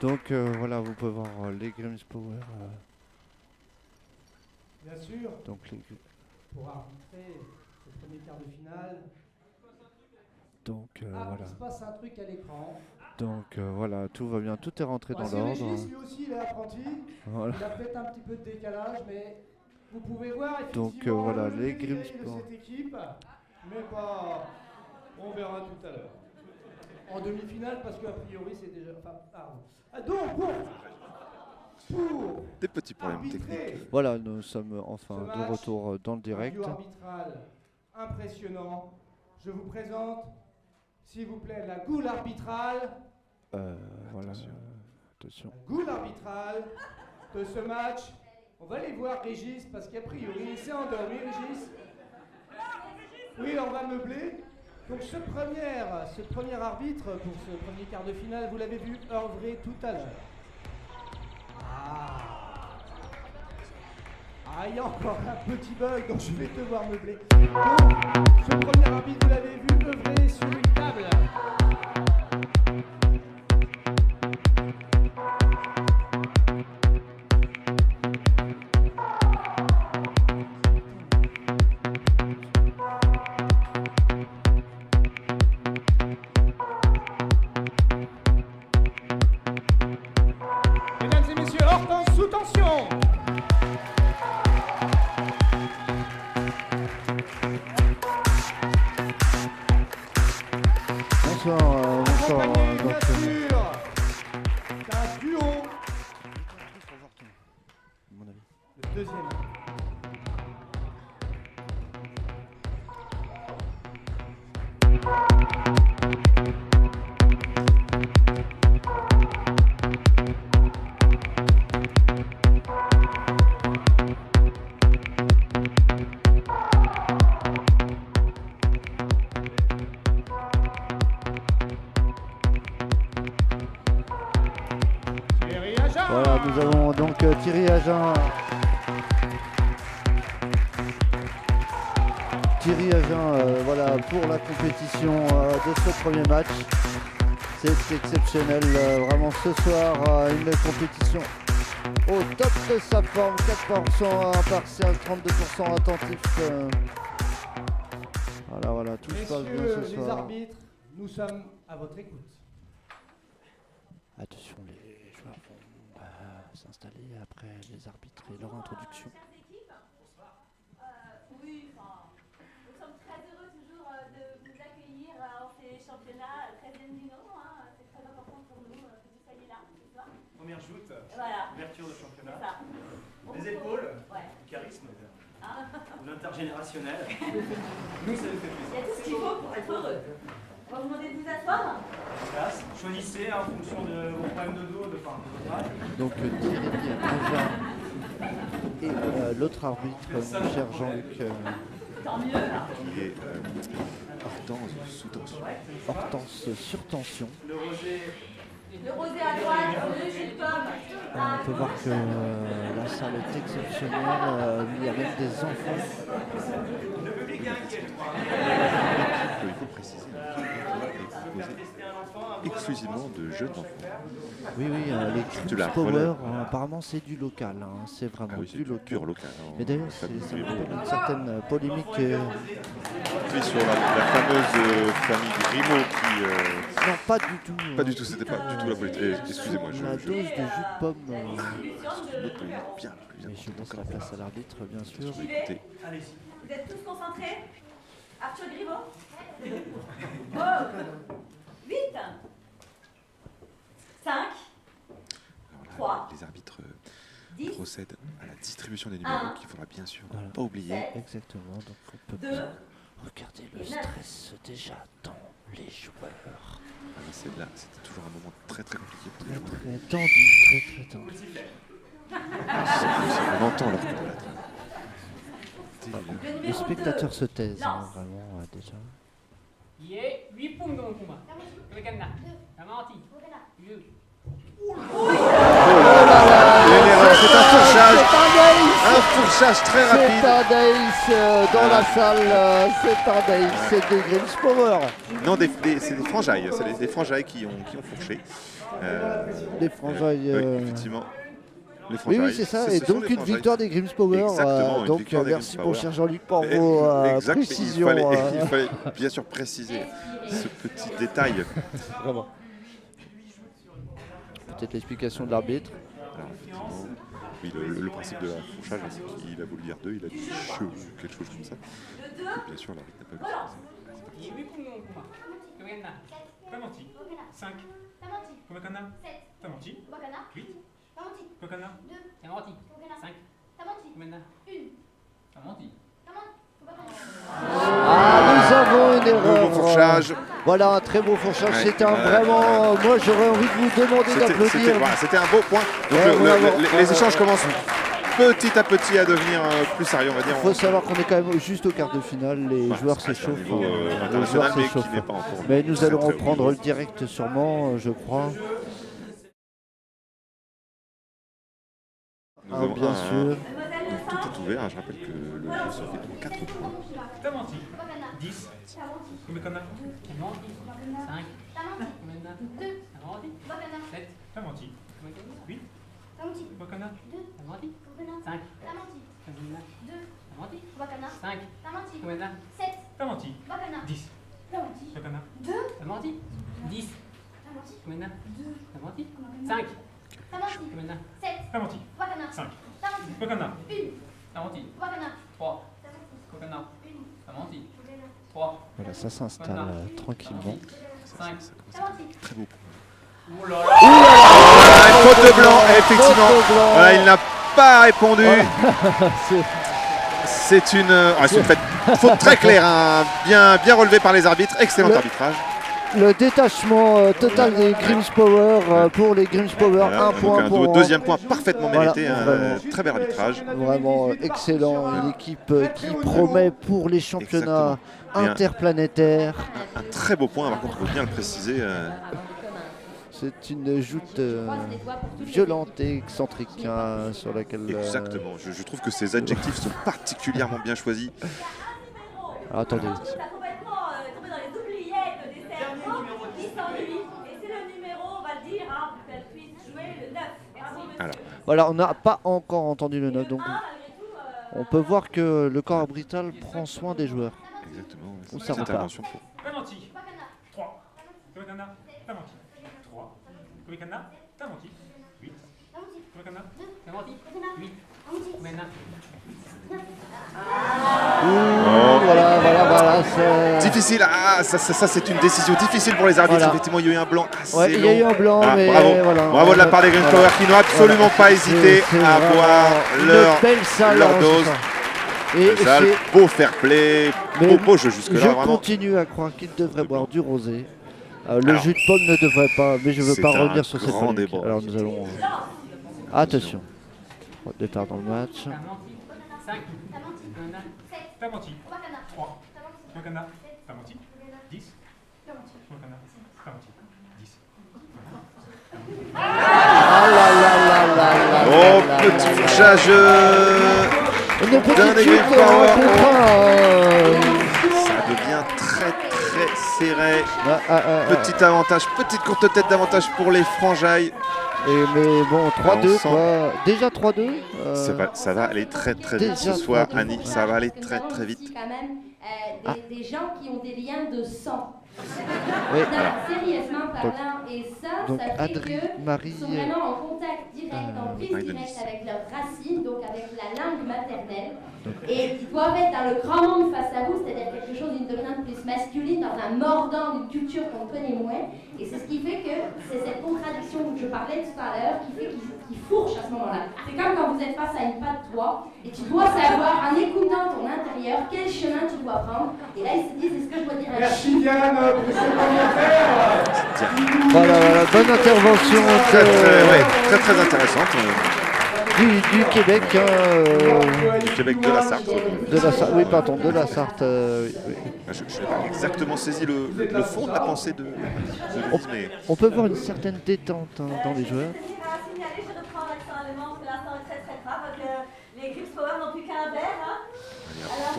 Donc voilà, vous pouvez voir les Grims Power. Bien sûr, Donc les, pour arbitrer ce premier quart de finale. donc Il voilà. se passe un truc à l'écran. Donc voilà, tout va bien, tout est rentré dans C'est l'ordre. Régis, lui aussi, il est apprenti. Voilà. Il a peut-être un petit peu de décalage, mais vous pouvez voir Donc, effectivement voilà, le les lever Grims de Sport. cette équipe, mais pas. On verra tout à l'heure. En demi-finale, parce qu'a priori c'est déjà. Donc pour Des petits problèmes arbitrer techniques. Voilà, nous sommes enfin ce de match, retour dans le direct. un duo arbitral impressionnant. Je vous présente, s'il vous plaît, la goule arbitrale. Voilà, Attention. attention. La goule arbitrale de ce match. On va aller voir Régis parce qu'a priori il s'est endormi, Régis. Oui, on va meubler. Donc ce premier arbitre pour ce premier quart de finale, vous l'avez vu œuvrer tout à l'heure. Il y a encore un petit bug, donc je vais devoir meubler. Donc, ce premier arbitre, vous l'avez vu œuvrer sur une table. Mesdames et messieurs, Hortense sous tension. Bonsoir, bonsoir. Accompagné, bien sûr, d'un duo. À mon avis. Le deuxième. Thierry Agen. Voilà, nous avons donc Thierry Agen. Thierry Agen, voilà, pour la compétition de ce premier match. C'est exceptionnel, vraiment ce soir, une compétition au top de sa forme, 4% impartial, 32% attentif. Voilà, tout se passe bien Messieurs ce les soir. arbitres, nous sommes à votre écoute. Attention, les joueurs vont s'installer après les arbitres et leur introduction. Chères équipes, oui, nous sommes très heureux toujours de vous accueillir en ces championnats 13e du nom. C'est très important pour nous que vous soyez là ce soir. Première joute, Voilà, ouverture de c'est championnat, ça. les épaules, Ouais. le charisme, Hein. l'intergénérationnel. Nous, ça nous fait Il y a plaisir. tout ce qu'il faut pour être heureux. On va vous demander de vous asseoir. Place. Choisissez en fonction de vos problèmes de dos, de votre âge. Donc Thierry Agen et l'autre arbitre, mon cher Jean-Luc Tant mieux. Qui est Hortense sous tension. Hortense sur tension. Le rosé, Le rosé à droite, le jus de pomme à On peut voir que la salle est exceptionnelle, il y a même des enfants. le public est inquiet, je crois. Il faut préciser Faire composé tester un enfant, un exclusivement de jeunes enfants. Oui, les Tu la Crims Power, relèves. apparemment c'est du local, c'est vraiment Ah oui, c'est du du local. pur local. Et d'ailleurs, ça me rappelle une certaine polémique. Oui, sur la fameuse famille Grimaud qui... Non, pas du tout. Pas du tout, c'était pas du tout la politique. Excusez-moi, La dose de jus de pomme. l'autre bien plus Mais je laisse encore. la place à l'arbitre, bien sûr. Écoutez, allez-y. Vous êtes tous concentrés? Arthur Grimaud? Oh 8 5 alors là, 3, les arbitres 10, procèdent à la distribution des numéros qu'il faudra bien sûr Voilà. ne pas oublier. Exactement, donc on peut 2, bien regarder le stress déjà dans les joueurs. Ah, mais c'est là, c'était toujours un moment très très compliqué pour les Très joueurs. très tendu, très tendu. On entend leur coup de latte. le numéro Les spectateurs 2, se taisent, Lance. vraiment, déjà. 예, 윗봉동 구마. 여기 갔나? 가만히. 유. Une erreur, c'est un surcharge. Un fourchage très C'est rapide. un Ace dans la salle, c'est un Ace, c'est des Grims Power. Non, c'est des franjailles, c'est des franjailles qui ont fourché. Des franjailles. Oui, effectivement. Les Oui, franjailles. oui, c'est ça. Ce Et sont donc des une franjailles. victoire des Grims Power. Exactement, une Donc victoire des merci Grims mon Power. cher Jean-Luc pour vos Exact, précisions. il fallait bien sûr préciser ce petit détail. Vraiment. Peut-être l'explication de l'arbitre. Alors, effectivement, oui, le principe de la fourchage, c'est qu'il a voulu dire 2, il a dit cheveux, quelque chose comme ça. Et bien sûr, l'arbitre n'a pas vu ça. Il y a 8 points dans le combat. Kogana. Tamanti. 5. Kobakana. Tamanti. 8. Kogana. Tamanti. 5. Kogana. Tamanti. Ah, nous avons une erreur. Nouveau fourchage. Voilà, un très beau fourchage. Ouais, C'était vraiment. Moi, j'aurais envie de vous demander d'applaudir. C'était un beau point. Donc, les échanges commencent petit à petit à devenir plus sérieux, on va dire. Il faut savoir qu'on est quand même juste au quart de finale. Les joueurs s'échauffent. Les joueurs s'échauffent. Mais nous allons reprendre le direct sûrement, je crois. Bien sûr. Tout est ouvert. Je rappelle que le jeu se fait pour 4 points. Tamanti. 10. Kobakana. 5. Kogana. 7. Tamanti. 8. Kobakana. 5. Kogana. 5. Kogana. 10. Kogana. 10. Kogana. 5. Kogana. Tamanti. 5. Kogana. 3. Kogana. 3. Voilà, ça s'installe tranquillement. 5. Très beau. Oh là Faute de blanc, effectivement. Voilà, il n'a pas répondu. C'est une faute très claire, hein. bien relevée par les arbitres. Excellent arbitrage. Le détachement total des Grims Power pour les Grims Power. Voilà, Un point pour. deuxième point parfaitement mérité. Voilà, très bel arbitrage. Vraiment excellent. Une équipe qui promet pour les championnats interplanétaires. Un très beau point, par contre, il faut bien le préciser. C'est une joute violente et excentrique hein, sur laquelle. Exactement. Je trouve que ces adjectifs sont particulièrement bien choisis. Alors, attendez. Voilà, on n'a pas encore entendu le 9, donc on peut voir que le corps arbitral prend soin des joueurs. Exactement. Ou ça repart. Tamanti. 3. Kobakana. Tamanti. 3. Kobakana. Tamanti. 8. Kobakana. 8. Kogana. Voilà. Difficile, ça c'est une décision difficile pour les arbitres. Voilà. Effectivement, il y a eu un blanc assez Ouais, il y a eu un blanc, mais bravo. voilà. Bravo de la part des Grims Power qui n'ont absolument pas hésité à boire leur dose. Et beau fair play, beau jeu jusque-là. Je vraiment. continue à croire qu'ils devraient boire du rosé. Le jus de pomme ne devrait pas, mais je ne veux pas revenir sur cette polémique. Alors nous allons. Attention. Départ dans le match. 5. Tamanti. 3. Kobakana. Tamanti. 10. Kobakana. Tamanti. 10. Oh, petit fourchage d'un des Grims Power. Ça devient très serré. Petit avantage, petite courte tête d'avantage pour les franjailles. Mais bon, 3-2 quoi. Déjà 3-2 Ça va aller très vite ce soir, Annie. Ça va aller très vite. Quand même des gens qui ont des liens de sang. Oui. Sérieusement parlant, et ça fait qu'ils sont vraiment en contact direct, en prise directe avec leurs racines, donc avec la langue maternelle. Et ils doivent être dans le grand monde face à vous, c'est-à-dire quelque chose d'une dominante plus masculine, dans un mordant d'une culture qu'on connaît moins. Et c'est ce qui fait que c'est cette contradiction dont je parlais tout à l'heure qui fait qu'ils fourchent à ce moment-là. C'est comme quand vous êtes face à une patte 3 et tu dois savoir, en écoutant ton intérieur, quel chemin tu dois prendre. Et là, ils se disent, est-ce que je dois dire un Merci Diane pour ce commentaire. Voilà, bonne intervention très intéressante. Du Québec. Du Québec, de la Sarthe. Oui, pardon, de la Sarthe. Oui. Je n'ai pas exactement saisi le fond de la pensée de Louise, mais... On peut voir une certaine détente dans les joueurs. Je reprends l'accent allemand parce que l'instant est très grave. Les Grims Power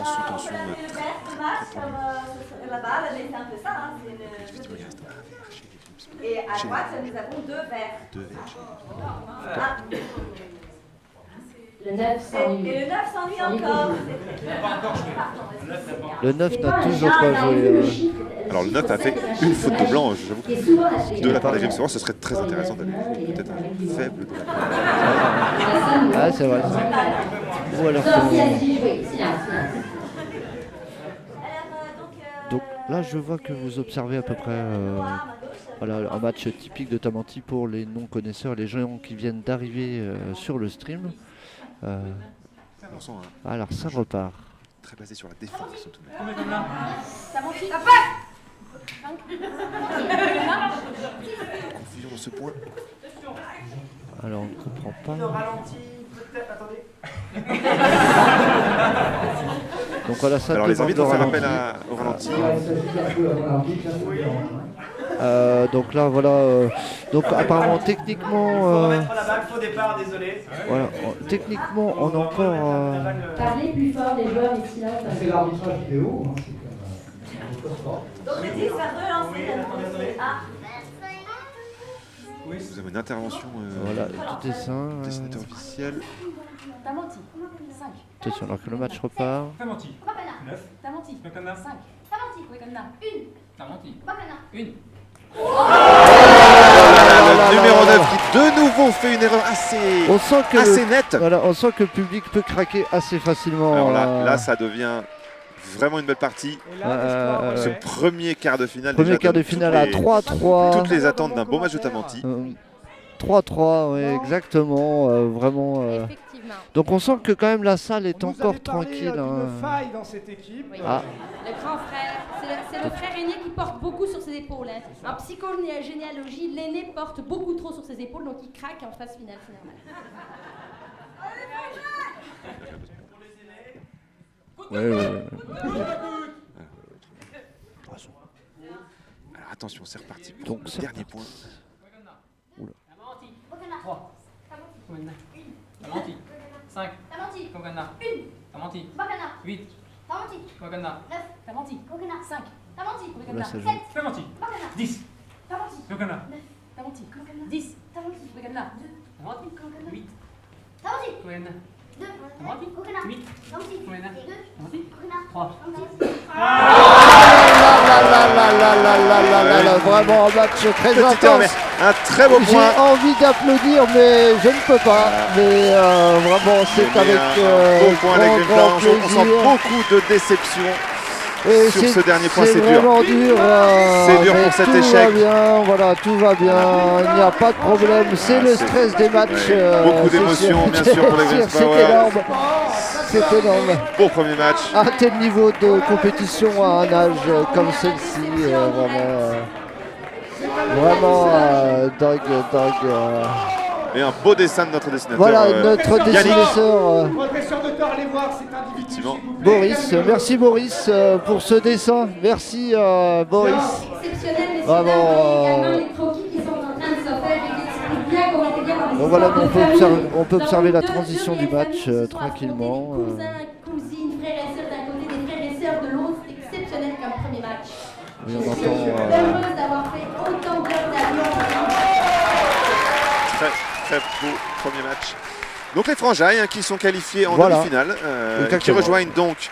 sous tension. C'est le vert de match, comme là-bas, mais c'est un peu ça. Hein, et à droite, nous avons 2 verts. 2 verts. Ah. Le 9 s'ennuie. Et le 9 s'ennuie encore. Le 9 n'a toujours pas joué. Alors le 9 a fait une faute de blanc, j'avoue que de la part des James Bond, ce serait très intéressant d'aller peut-être un faible de la part. Ah, c'est vrai. Ou alors donc là, je vois que vous observez à peu près voilà, un match typique de Tamanti pour les non-connaisseurs, les gens qui viennent d'arriver sur le stream. Alors ça repart. Très basé sur la défense surtout. Confusion dans ce point. Alors on ne comprend pas. Le ralenti, peut-être. Attendez. Donc voilà, ça. Alors les arbitres vont faire appel au ralenti. Donc là, voilà. Donc apparemment, techniquement. Faut remettre la balle, faux départ, désolé. Voilà. Techniquement, on a encore. Parlez plus fort les joueurs ici là. C'est l'arbitrage vidéo. Donc les 10 va relancer. Oui, vous avez une intervention. Voilà, tout dessin. Dessinateur officiel. T'as menti. 5. Attention, alors que le match repart. T'as menti. 9. T'as menti. 5. T'as menti. 1. T'as menti. 1. Le numéro 9 qui de nouveau fait une erreur assez nette. Voilà, on sent que le public peut craquer assez facilement. Alors là, ça devient vraiment une belle partie. Ce premier quart de finale. Premier quart de finale à 3-3. Toutes les attentes d'un beau match de Tamanti. 3-3, oui, exactement. Vraiment. Donc on sent que quand même la salle est encore tranquille. Une faille dans cette équipe. Oui. Le grand frère, c'est le frère aîné qui porte beaucoup sur ses épaules. Hein. En psychogénéalogie, l'aîné porte beaucoup trop sur ses épaules, donc il craque en phase finale finalement. Ouais. Alors attention, c'est reparti. Donc le dernier point. Oula. 3. T'as menti. 5. T'as menti. Kogana. 1. T'as menti. 8. T'as menti. Kogana. 9. T'as menti. 5. T'as menti. Là, ça 7. joue. T'as menti. 10. T'as menti. Kogana. 9. T'as menti. 10. T'as menti. Kogana. T'as menti. 8. T'as menti. Kogana. 2. T'as menti. 8. T'as menti. Kogana. 2. T'as menti. 3. Vraiment un match très Petit temps, mais intense. un très beau point. J'ai envie d'applaudir, mais je ne peux pas. Mais vraiment, c'est avec beau point, les Griffins. grand On sent plaisir. beaucoup de déception. Et sur ce dernier point, c'est dur. vraiment dur. C'est dur mais pour cet tout échec. va bien, voilà, tout va bien. Il n'y a pas de problème. C'est le stress des matchs. Beaucoup d'émotions, bien sûr, pour les Griffins. C'est énorme. C'est énorme. Beau premier match. Un tel niveau de compétition à un âge comme celle-ci, vraiment dingue. Et un beau dessin de notre dessinateur. Voilà, notre dessinateur. Professeur de tort, allez voir cet individu. Effectivement. Boris, merci Boris pour ce dessin. Merci Boris. Exceptionnel, messieurs, Vraiment, également les croquis qui sont en train de se faire et qui expliquent bien comment était bien dans Donc voilà, l'histoire de famille. on peut observer la Nous avons transition deux du jurys match familles ce soir, tranquillement. Cousins, cousines, frères et sœurs d'un côté, des frères et sœurs de l'autre. C'est exceptionnel comme premier match. Oui, on Je suis entend. heureuse d'avoir fait autant d'heures d'avion. Très beau premier match. Donc les Franjailles qui sont qualifiés en Voilà. demi-finale, qui Exactement. rejoignent donc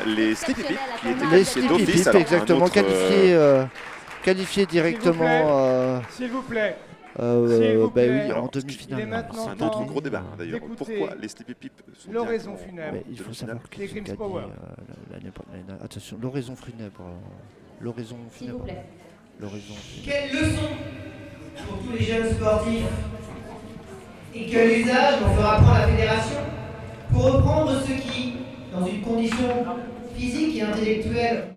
les Sleepy Pip qui étaient Les qualifiés Sleepy d'office. Pip, Alors, un exactement, autre, qualifiés directement. S'il vous plaît. Oui, Alors, en demi-finale. il est maintenant c'est un autre gros débat d'ailleurs. d'écouter Pourquoi les Sleepy Pip sont l'oraison directement funèbre. Mais il faut savoir Les qu'ils ont Grims gagné Power. attention, l'oraison funèbre. L'oraison S'il vous funèbre. plaît. L'oraison funèbre. Quelle leçon pour tous les jeunes sportifs. Et quel usage en fera prendre la fédération pour reprendre ceux qui, dans une condition physique et intellectuelle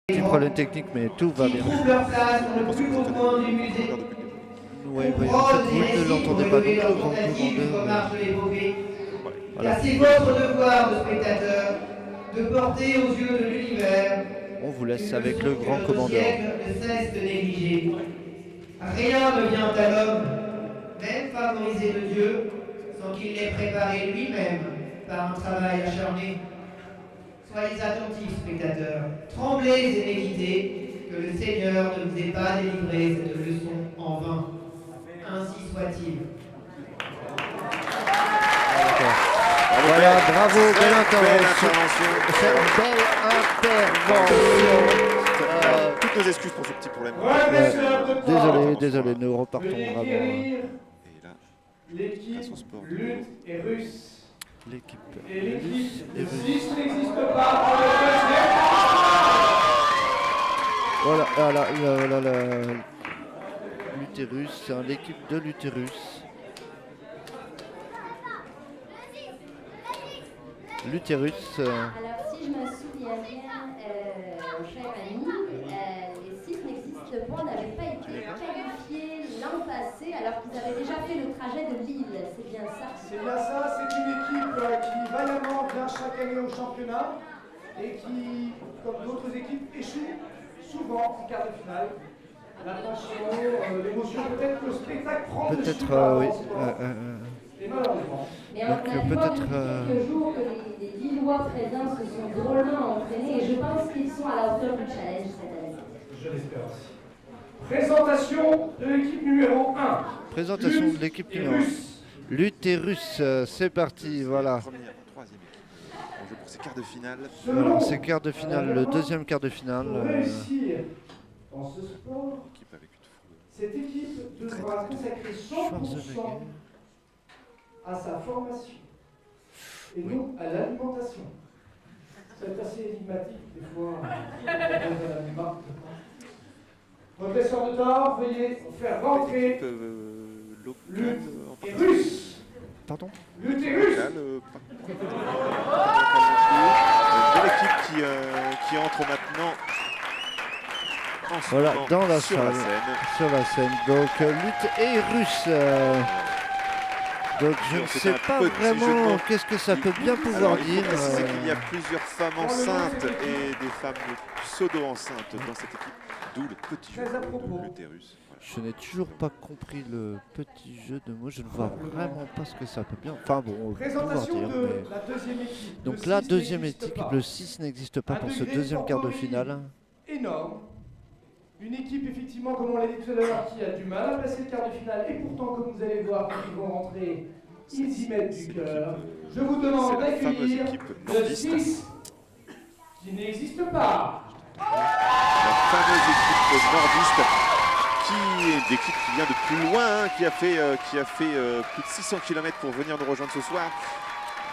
Petit problème technique, mais tout va bien. Trouvent leur place dans le plus haut point du musée. Ouais, en fait, vous ne l'entendez pas, donc le grand commandeur. Car c'est votre devoir de spectateur de porter aux yeux de l'univers. On vous laisse avec le grand commandeur. Ne cesse de négliger. Rien ne vient à l'homme, même favorisé de Dieu, sans qu'il l'ait préparé lui-même par un travail acharné. Soyez attentifs, spectateurs. Tremblez et méditez que le Seigneur ne vous ait pas délivré cette leçon en vain. Ainsi soit-il. Voilà, bravo, belle intervention. Belle intervention. Toutes nos excuses pour ce petit problème. Désolé, nous repartons vraiment. Et là, l'équipe lutte et russe. L'équipe et l'équipe et de 6 n'existe pas pour le Voilà, l'utérus, l'équipe de l'utérus. L'utérus. Alors, si je me souviens bien, cher ami, les 6 n'existent pas, n'avaient pas été qualifiés l'an passé alors qu'ils avaient déjà fait le trajet de Lille. C'est bien ça? C'est bien ça, c'est une équipe qui vaillamment vient chaque année au championnat et qui, comme d'autres équipes, échoue souvent en quart de finale. L'attention, l'émotion, peut-être que le spectacle prend le dessus. Peut-être, oui. Et malheureusement. Mais on a vu depuis quelques jours que les Lillois présents se sont drôlement entraînés et je pense qu'ils sont à la hauteur du challenge cette année. Je l'espère aussi. Présentation de l'équipe numéro 1. Présentation de l'équipe numéro 1. L'utérus, c'est parti, voilà. Troisième équipe. On joue pour ces quarts de finale. Voilà, c'est quart de finale, le deuxième quart de finale. Pour réussir dans ce sport, cette équipe devra consacrer 100% à sa formation et non à l'alimentation. C'est assez énigmatique des fois. Votre laisseur de tort, veuillez faire rentrer l'utérus. Pardon? L'utérus. Une belle équipe qui entre maintenant voilà, dans la sur salle, la scène. sur la scène. Donc l'utérus. Donc je ne sais pas vraiment qu'est-ce que ça peut bien pouvoir dire. Il faut préciser qu'il y a plusieurs femmes enceintes et des femmes pseudo-enceintes dans cette équipe, d'où le petit jeu de l'utérus. Voilà. Je n'ai toujours pas compris le petit jeu de mots, je ne vois vraiment pas ce que ça peut bien. Enfin bon, pouvoir dire. Mais... Donc la deuxième équipe, le 6 n'existe pas pour ce deuxième quart de finale. Énorme. Une équipe, effectivement, comme on l'a dit tout à l'heure, qui a du mal à passer le quart de finale. Et pourtant, comme vous allez voir, quand ils vont rentrer, ils y mettent du cœur. Je vous demande d'accueillir le 6 qui n'existe pas. La fameuse équipe nordiste, qui est une équipe qui vient de plus loin, qui a fait plus de 600 km pour venir nous rejoindre ce soir.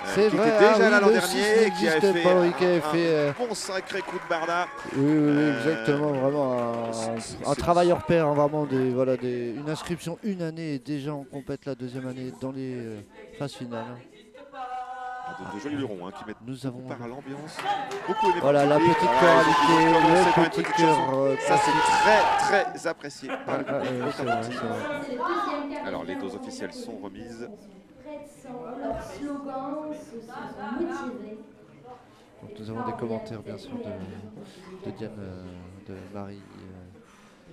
C'est qui vrai, était déjà là l'an le dernier, 6 qui a fait un bon sacré coup de barda. Oui, exactement, vraiment un travail hors pair, hein, vraiment une inscription une année et déjà on complète la deuxième année dans les phases finales. De jolis lurons qui mettent nous avons par l'ambiance. Beaucoup aimé. Voilà la petite choralité, le petit cœur. Ça c'est très très apprécié par le public. C'est vrai. Alors les doses officielles sont remises. Leurs slogans se sont motivés. Donc nous avons des commentaires bien sûr de Diane, de Marie.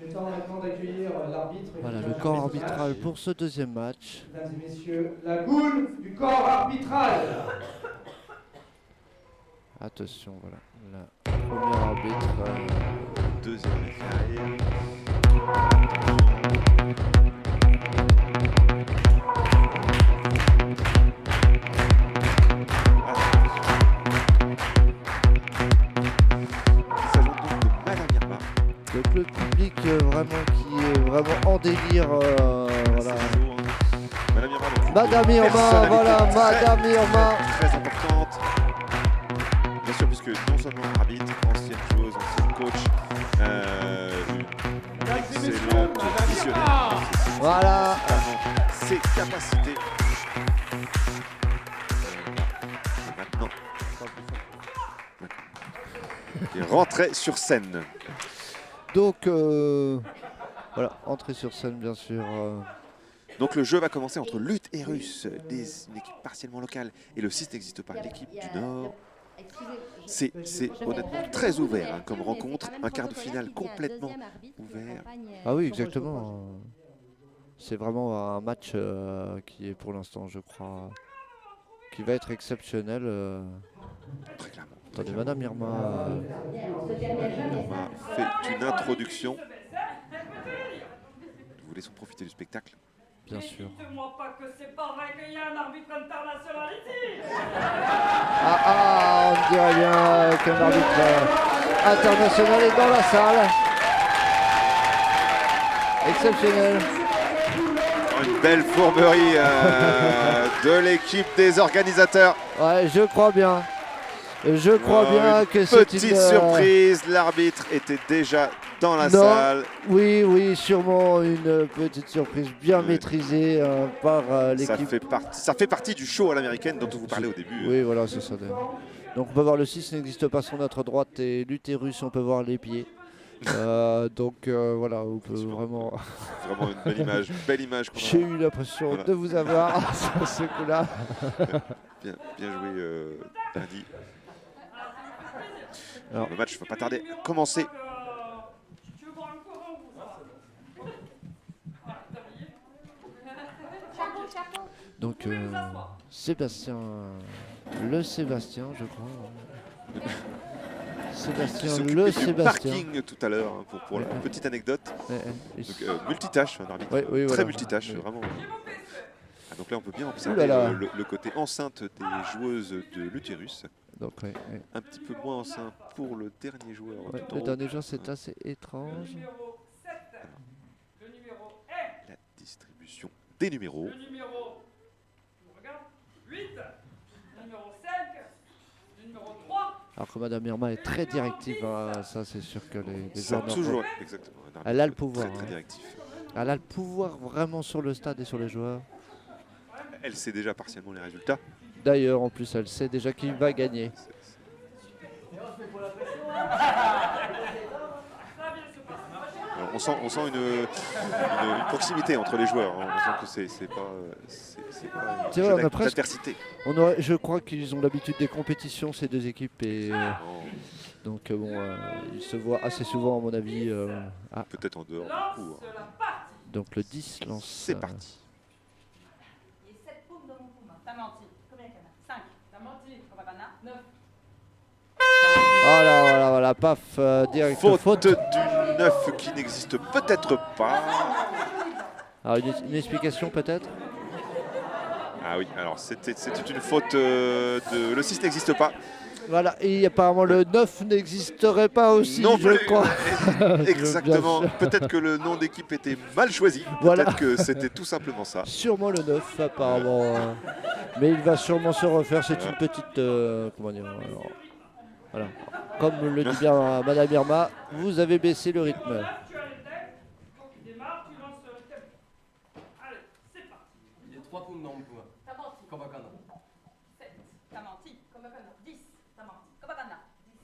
Il est temps maintenant d'accueillir l'arbitre. Voilà le corps arbitral pour ce deuxième match. Mesdames et messieurs, la goule du corps arbitral. Attention, voilà, la première arbitre. Deuxième arbitre. Donc le public vraiment qui est vraiment en délire, voilà. Madame Irma, voilà, Madame Irma. Très importante. Bien sûr, puisque non seulement arbitre, ancienne joueuse, ancienne coach, excellente visionnaire. Voilà. Ses capacités. Maintenant. rentrer sur scène. Donc, voilà, entrée sur scène, bien sûr. Donc le jeu va commencer entre Lutte et Russe, une équipe partiellement locale, et le 6 n'existe pas, l'équipe du Nord. C'est honnêtement très ouvert hein, comme rencontre, un quart de finale complètement ouvert. Ah oui, exactement. C'est vraiment un match qui est pour l'instant, je crois, qui va être exceptionnel. Très clairement. Attendez, Madame Irma fait une introduction. Nous vous laissons profiter du spectacle. Bien sûr. Dites-moi pas que c'est pas vrai qu'il y a un arbitre international ici. On dirait bien qu'un arbitre international est dans la salle. Exceptionnel. Une belle fourberie de l'équipe des organisateurs. Ouais, je crois bien. Je crois bien que c'est une petite surprise. L'arbitre était déjà dans la salle. Oui, sûrement une petite surprise bien maîtrisée par l'équipe. Ça fait partie du show à l'américaine dont on vous parlait au début. Oui, voilà, c'est ça. Donc on peut voir le 6 n'existe pas sur notre droite et l'utérus, on peut voir les pieds. Donc voilà, on peut vraiment... Vraiment une belle image. J'ai eu l'impression de vous avoir sur ce coup-là. Bien joué, Andy. Alors, le match ne va pas tarder à commencer. Donc Sébastien, je crois. Sébastien. Parking tout à l'heure pour la petite anecdote. Donc, multitâche, un arbitre très voilà. multitâche, vraiment. Donc là, on peut bien observer le côté enceinte des joueuses de l'utérus. Donc, un petit peu moins enceinte pour le dernier joueur. Le dernier joueur, c'est assez étrange. La distribution des numéros. Le numéro 8, le numéro 5, le numéro 3. Alors que Madame Irma est très directive, ça c'est sûr que les joueurs toujours, exactement. Elle a le pouvoir. Très directif. Elle a le pouvoir vraiment sur le stade et sur les joueurs. Elle sait déjà partiellement les résultats. D'ailleurs, en plus, elle sait déjà qui va gagner. Alors, on sent une proximité entre les joueurs. On sent que c'est pas C'est vrai, d'adversité. Je crois qu'ils ont l'habitude des compétitions, ces deux équipes. Et, donc, ils se voient assez souvent, à mon avis. Peut-être en dehors du coup. Donc, le 10 lance. C'est parti. Voilà, paf, direct. Faute du 9 qui n'existe peut-être pas. Alors, une explication peut-être? Ah oui, alors c'était une faute de... Le 6 n'existe pas. Voilà, et apparemment le 9 n'existerait pas aussi, non je crois. Exactement, peut-être que le nom d'équipe était mal choisi, peut-être que c'était tout simplement ça. Sûrement le 9 apparemment, mais il va sûrement se refaire, c'est une petite... comment dire voilà. Comme le dit bien Madame Irma, vous avez baissé le rythme. Il y a 3 points dans le point. Kobakana. 7. Tamanti. Kobakana. 10. Tamanti. Kobakana. 10.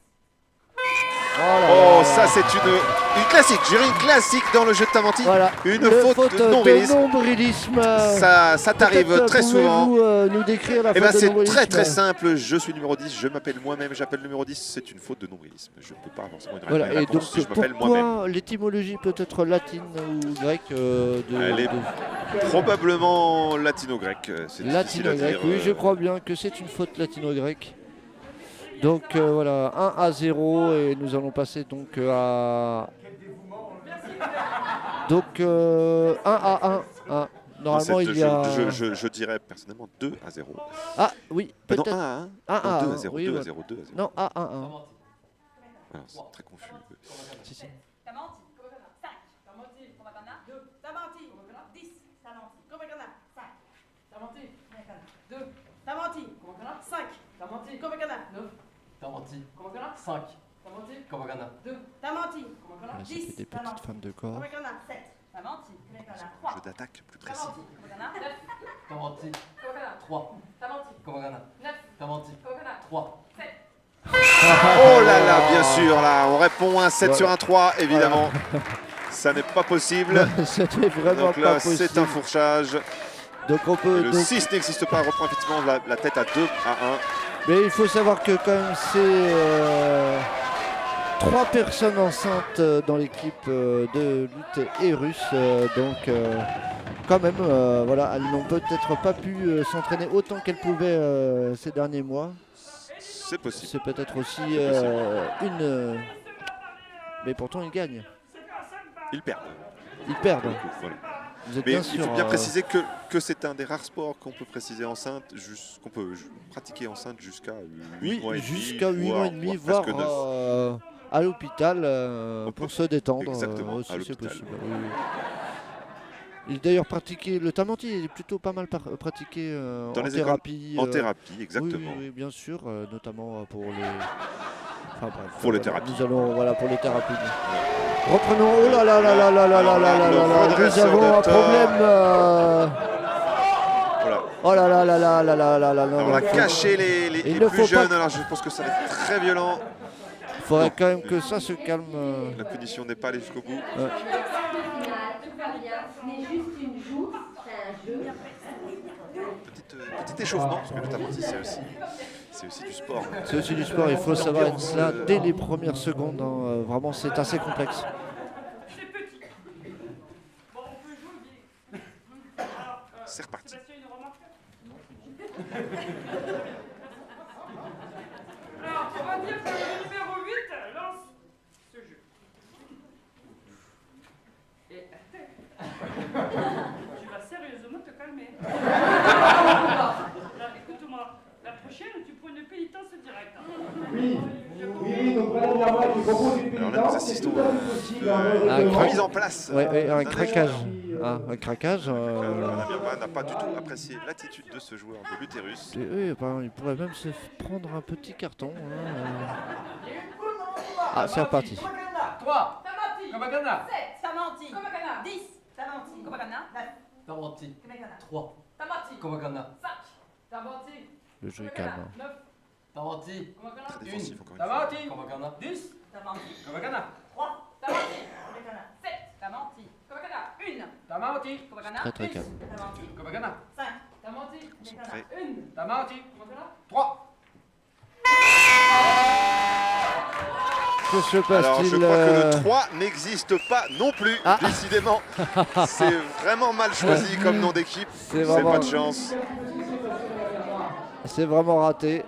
Oh, ça c'est une classique, je dirais une classique dans le jeu de Tamanti. Voilà. Une faute de nombrilisme. Ça t'arrive très souvent. Vous nous décrire la faute de nombrilisme? C'est très simple, je suis numéro 10, je m'appelle moi-même, j'appelle numéro 10, c'est une faute de nombrilisme. Je ne peux pas forcément une voilà, et donc si je m'appelle moi-même. L'étymologie peut être latine ou grecque Elle est probablement latino-grecque. Latino-grecque, oui, je crois bien que c'est une faute latino-grecque. Donc voilà, 1-0 et nous allons passer donc à... Donc 1-1. Normalement il y a... Je dirais personnellement 2-0. Ah oui, peut-être... Non, 1-1. 2-0, oui, 2-0, 2-0. Non, 1-1. Alors, c'est très confus. Si. Tamanti. Kobakana. 5. Tamanti. Kobakana. 2. Tamanti. Kobakana. 10. Tamanti. Kobakana. 5. Tamanti. Kobakana. 2. Tamanti. Kobakana. 5. Tamanti. Kobakana. 9. Tamanti. Kobakana. 5. Tamanti. Kobakana. 2. Tamanti. Kobakana. Voilà, 10. c'était des petites femmes de corps. Kobakana. 7. Tamanti. Kobakana. 3. Jeu d'attaque plus précis. Tamanti. Kobakana. 9. Tamanti. Kobakana. 3. Tamanti. Kobakana. 9. Tamanti. Kobakana. 3. 7. Oh là là, bien sûr, là, on répond un 7 sur un 3, évidemment. Ça n'est pas possible. C'était vraiment donc là, pas possible. c'est un fourchage. Donc on peut. Et le 6 n'existe pas, on reprend effectivement la tête à 2 à 1. Mais il faut savoir que quand même c'est 3 personnes enceintes dans l'équipe de lutte et russe. Donc quand même, voilà, elles n'ont peut-être pas pu s'entraîner autant qu'elles pouvaient ces derniers mois. C'est possible. C'est peut-être aussi une... Mais pourtant ils gagnent. Ils perdent. Ils perdent. Voilà. Vous êtes Mais bien il sûr, faut bien préciser que c'est un des rares sports qu'on peut préciser enceinte, qu'on peut pratiquer enceinte jusqu'à 8 mois et demi. Jusqu'à 8 mois et demi, voire à l'hôpital pour se détendre. Exactement, aussi, à c'est l'hôpital. possible. Oui. Il est d'ailleurs pratiqué, le tamanti est plutôt pas mal pratiqué dans en les thérapie. En thérapie, exactement. Oui, bien sûr, notamment pour les... Enfin, bref, pour les thérapies. Nous allons, voilà, pour les thérapies. Reprenons, oh là là là là là là là là là là, nous avons un problème. Oh là là là là là là là là. On a caché les plus jeunes, alors je pense que ça va être très violent. Il faudrait quand même que ça se calme. La punition n'est pas allée jusqu'au bout. Petit échauffement, parce que le tamanti c'est aussi du sport. C'est aussi du sport, il faut savoir être là dès les premières secondes. Hein. Vraiment, c'est assez complexe. C'est reparti. Alors, on va dire que le numéro 8 lance ce jeu. Et tu vas sérieusement te calmer. Alors, écoute-moi, la prochaine, tu prends une pénitence directe. Oui, donc Madame Lhermois qui propose une pénitence, c'est tout à fait possible. La mise en place. Oui, un craquage. Un craquage. Madame Lhermois n'a pas du tout apprécié l'attitude de ce joueur de l'utérus. Oui, il pourrait même se prendre un petit carton. Ah, c'est reparti. 3. Komagana. 7. Tamanti. Komagana. 10. Tamanti. Komagana. 9. Tamanti. 3. Tamanti. Komagana. 5. Tamanti. Le jeu est calme. 9. Tamanti. Très défensif encore une Tamanti. Komagana. 10. Tamanti. Komagana. 3. Tamanti. Komagana. 7. Tamanti. Komagana. 1. Tamanti. Komagana. Très très 10. calme. Tamanti. Komagana. 5. Tamanti. Komagana. 1. Tamanti. Komagana. 3. Que se Alors je passe-t-il crois que le 3 n'existe pas non plus, décidément. C'est vraiment mal choisi comme nom d'équipe. C'est vraiment... pas de chance. C'est vraiment raté.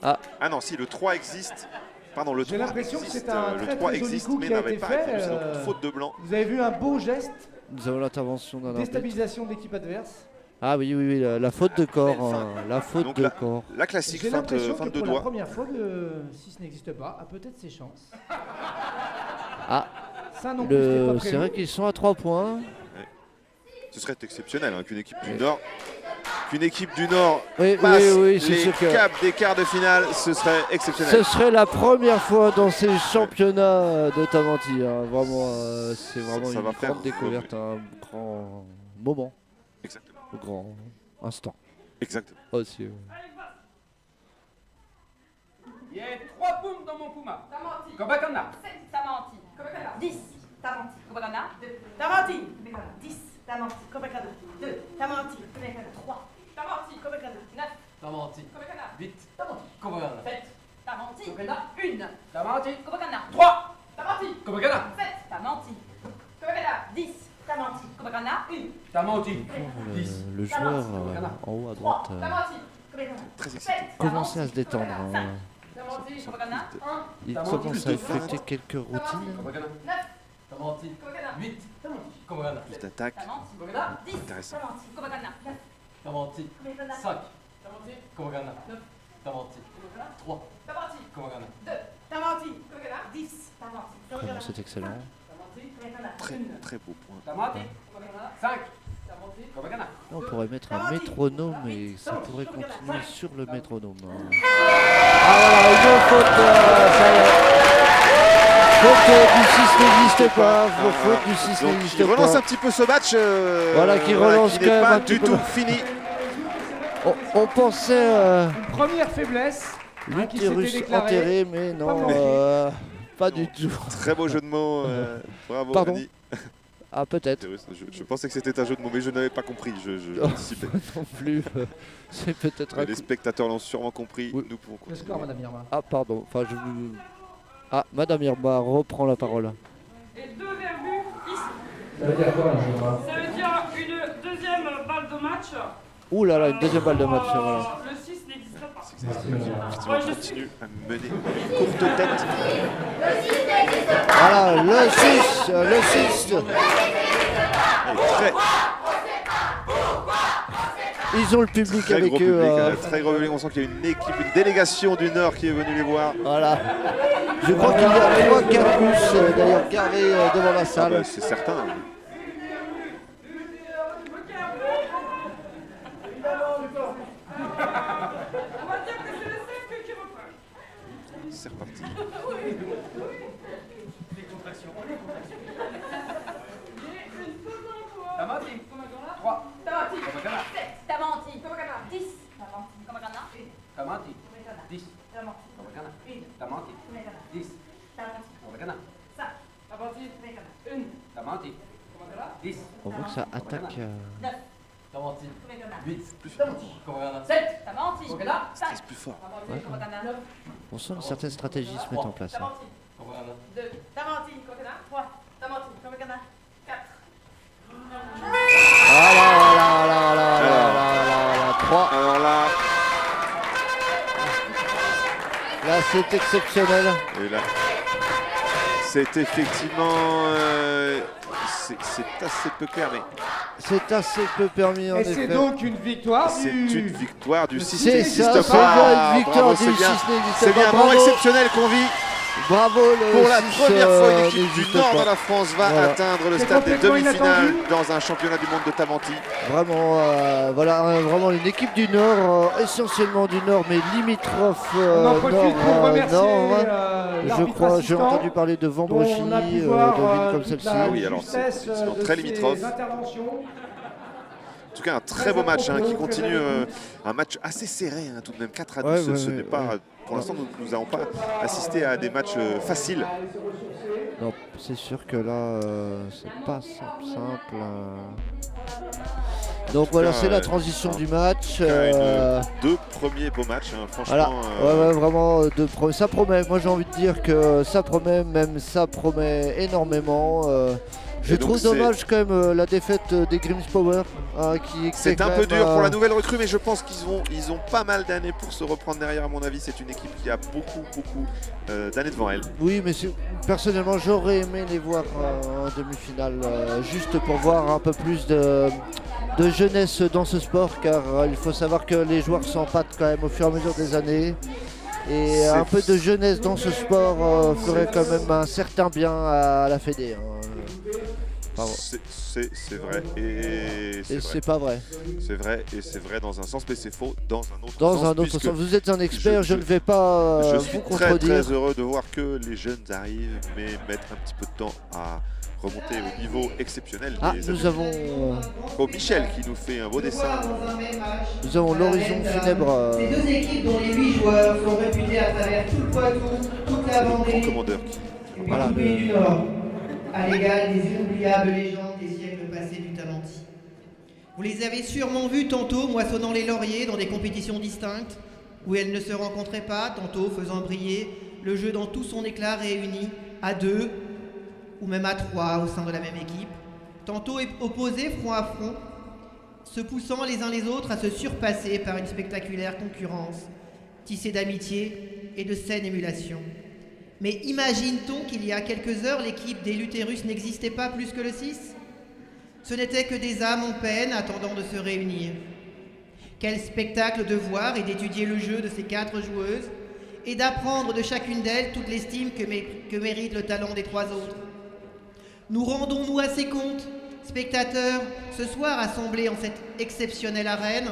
Ah non, si le 3 existe. Pardon, le 3 J'ai l'impression que existe, c'est un le très 3 très joli existe coup mais qui a n'avait été pas fait. répondu, donc faute de blanc. Vous avez vu un beau geste. Nous avons l'intervention d'un arbitre. Déstabilisation d'équipe adverse. Ah oui, la faute de corps. La faute donc de corps. La classique J'ai l'impression fin que de pour doigts. la première fois, le 6 n'existe pas, a peut-être ses chances. Ah, ça non plus, c'était pas c'est prévu. vrai qu'ils sont à 3 points. Ce serait exceptionnel hein, qu'une équipe du Nord, Oui, passe oui, c'est les sûr que caps des quarts de finale, ce serait exceptionnel. ce serait la première fois dans ces championnats de Tamanti. Hein. Vraiment, c'est vraiment Ça va une faire grande découverte, un grand moment, Exactement. un grand instant. Exactement. Aussi. Il y a 3 poumes dans mon Puma. Tamanti. Kobakana. 7. Tamanti. Kobakana. 10. Tamanti. Kobakana. 2. Tamanti. 10. Tamanti. Kobakana. 2. Tamanti. Kobakana. 3. Tamanti. Kobakana. 9. Tamanti. Kobakana. 8. Tamanti. Komagana. 7. Tamanti. Kobakana. 1. Tamanti. Kobakana. 3. Tamanti. Komagana. 7. Tamanti. Kobakana. 10. Tamanti. Kobakana. 1. Tamanti. Le joueur en haut à droite Tamanti. Kobakana. Très excité. commençait à se détendre. Hein. Tamanti. Kobakana. 1. Il commence à effectuer quelques routines. Komagana. 9. Tamanti. 8. Komagana. Plus d'attaque. Tamanti. Kobakana. 10. Intéressant. Tamanti. Kobakana. 9. Tamanti. Kobakana. 5. Tamanti. Komagana. 9. Tamanti. 3. Tamanti. Komagana. 2. Tamanti. Kobakana. 10. Tamanti. Vraiment, c'est excellent. Tamanti. Kobakana. Très 1. très beau point. Tamanti. Kobakana. 5. Tamanti. Kobakana. On pourrait mettre un métronome et ça pourrait continuer sur le métronome. Ah voilà, une faute, ça y est. Faute du 6 n'existe pas. Faute du 6 Donc n'existe il pas. relance un petit peu ce match. Voilà, qui relance qui quand n'est même pas un petit du peu. tout fini. On pensait... Une première faiblesse. L'utérus enterré, mais non, pas du tout. Très beau jeu de mots, bravo. Pardon. Annie. Ah, peut-être. Je pensais que c'était un jeu de mots, mais je n'avais pas compris. J'anticipais. Non plus. C'est peut-être Les spectateurs l'ont sûrement compris. Oui. Nous pouvons continuer. Le score, Madame Irma. Ah, pardon. Enfin, Madame Irma reprend la parole. Et 2 verbus ici. Ça veut dire quoi, Madame Irma? Ça veut dire une deuxième balle de match. Ouh là là, une deuxième balle de match. Voilà. Le 6 n'existe pas. Effectivement, on continue à mener une courte tête. Voilà, le 6. Le 6. Ils ont le public très avec gros eux. Public, très gros public. On sent qu'il y a une équipe, une délégation du Nord qui est venue les voir. Voilà. Je crois qu'il y a 3 bus d'ailleurs garés devant la salle. Ah bah, c'est certain. C'est reparti. Les contractions. Tamanti. 3. Tamanti. 7. Tamanti. 10. Tamanti. 10. Tamanti. 1. Tamanti. 10. Tamanti. 5. Tamanti. 1. Tamanti. 10. On voit que ça attaque. 9. Tamanti. 8. Plus fort. 7. Tamanti. 5. C'est plus fort. Ouais. On sent une certaine stratégie se mettre en place. Hein. 2. Tamanti. 3. Tamanti. 4. Voilà, 3. Alors là, c'est exceptionnel. Et là, c'est effectivement, c'est assez peu clair, mais c'est assez peu permis en effet. Et c'est donc une victoire c'est une victoire du 6 C'est n'existe ça, pas. c'est bien une victoire Bravo, du 6 n'existe c'est bien un pas. moment Bravo. exceptionnel qu'on vit. Bravo le Pour la 6, première fois, une équipe du n'hésite nord pas. de la France va Voilà. atteindre le C'est stade des complètement demi-finales inattendu. dans un championnat du monde de Tamanti. Vraiment, vraiment une équipe du Nord, essentiellement du Nord, mais limitrophe On en profite pour remercier je l'arbitre crois, j'ai assistant, entendu parler de Vambrochy, dont on a pu de voir, villes comme toute celle-ci. la Oui, alors c'est justesse, effectivement de très ses limitrophe. interventions. En tout cas, un très beau match qui continue, un match assez serré, tout de même 4-12. Ce n'est pas, pour l'instant, nous n'avons pas assisté à des matchs faciles. Non, c'est sûr que là, c'est pas simple. Donc voilà, c'est la transition du match. Deux premiers beaux matchs, voilà. franchement. Vraiment, ça promet. Moi, j'ai envie de dire que ça promet, ça promet énormément. Je trouve dommage quand même la défaite des Grims Power. C'est un peu dur pour la nouvelle recrue, mais je pense qu'ils ont pas mal d'années pour se reprendre derrière. À mon avis, c'est une équipe qui a beaucoup d'années devant elle. Oui, mais personnellement, j'aurais aimé les voir en demi-finale, juste pour voir un peu plus de jeunesse dans ce sport, car il faut savoir que les joueurs s'empâtent quand même au fur et à mesure des années. Et un peu de jeunesse dans ce sport ferait quand même un certain bien à la Fédé. C'est vrai et c'est pas vrai. C'est vrai et c'est vrai dans un sens, mais c'est faux dans un autre sens. Dans un autre sens. Vous êtes un expert, je ne vais pas je vous suis contredire. très heureux de voir que les jeunes arrivent, mais mettent un petit peu de temps à remonter au niveau exceptionnel. Nous avons Michel qui nous fait un beau dessin. Nous avons l'horizon funèbre. Ces deux équipes dont les 8 joueurs sont réputés à travers tout le Poitou, toute la Vendée, commandeur. et puis tout le pays du Nord, à l'égal des inoubliables légendes des siècles passés du Tamanti. Vous les avez sûrement vus tantôt moissonnant les lauriers dans des compétitions distinctes, où elles ne se rencontraient pas, tantôt faisant briller le jeu dans tout son éclat réuni, à 2 ou même à 3 au sein de la même équipe, tantôt opposés front à front, se poussant les uns les autres à se surpasser par une spectaculaire concurrence, tissée d'amitié et de saine émulation. Mais imagine-t-on qu'il y a quelques heures, l'équipe des Lutérus n'existait pas plus que le 6 ? Ce n'était que des âmes en peine attendant de se réunir. Quel spectacle de voir et d'étudier le jeu de ces 4 joueuses et d'apprendre de chacune d'elles toute l'estime que mérite le talent des 3 autres. Nous rendons-nous assez compte, spectateurs, ce soir assemblés en cette exceptionnelle arène,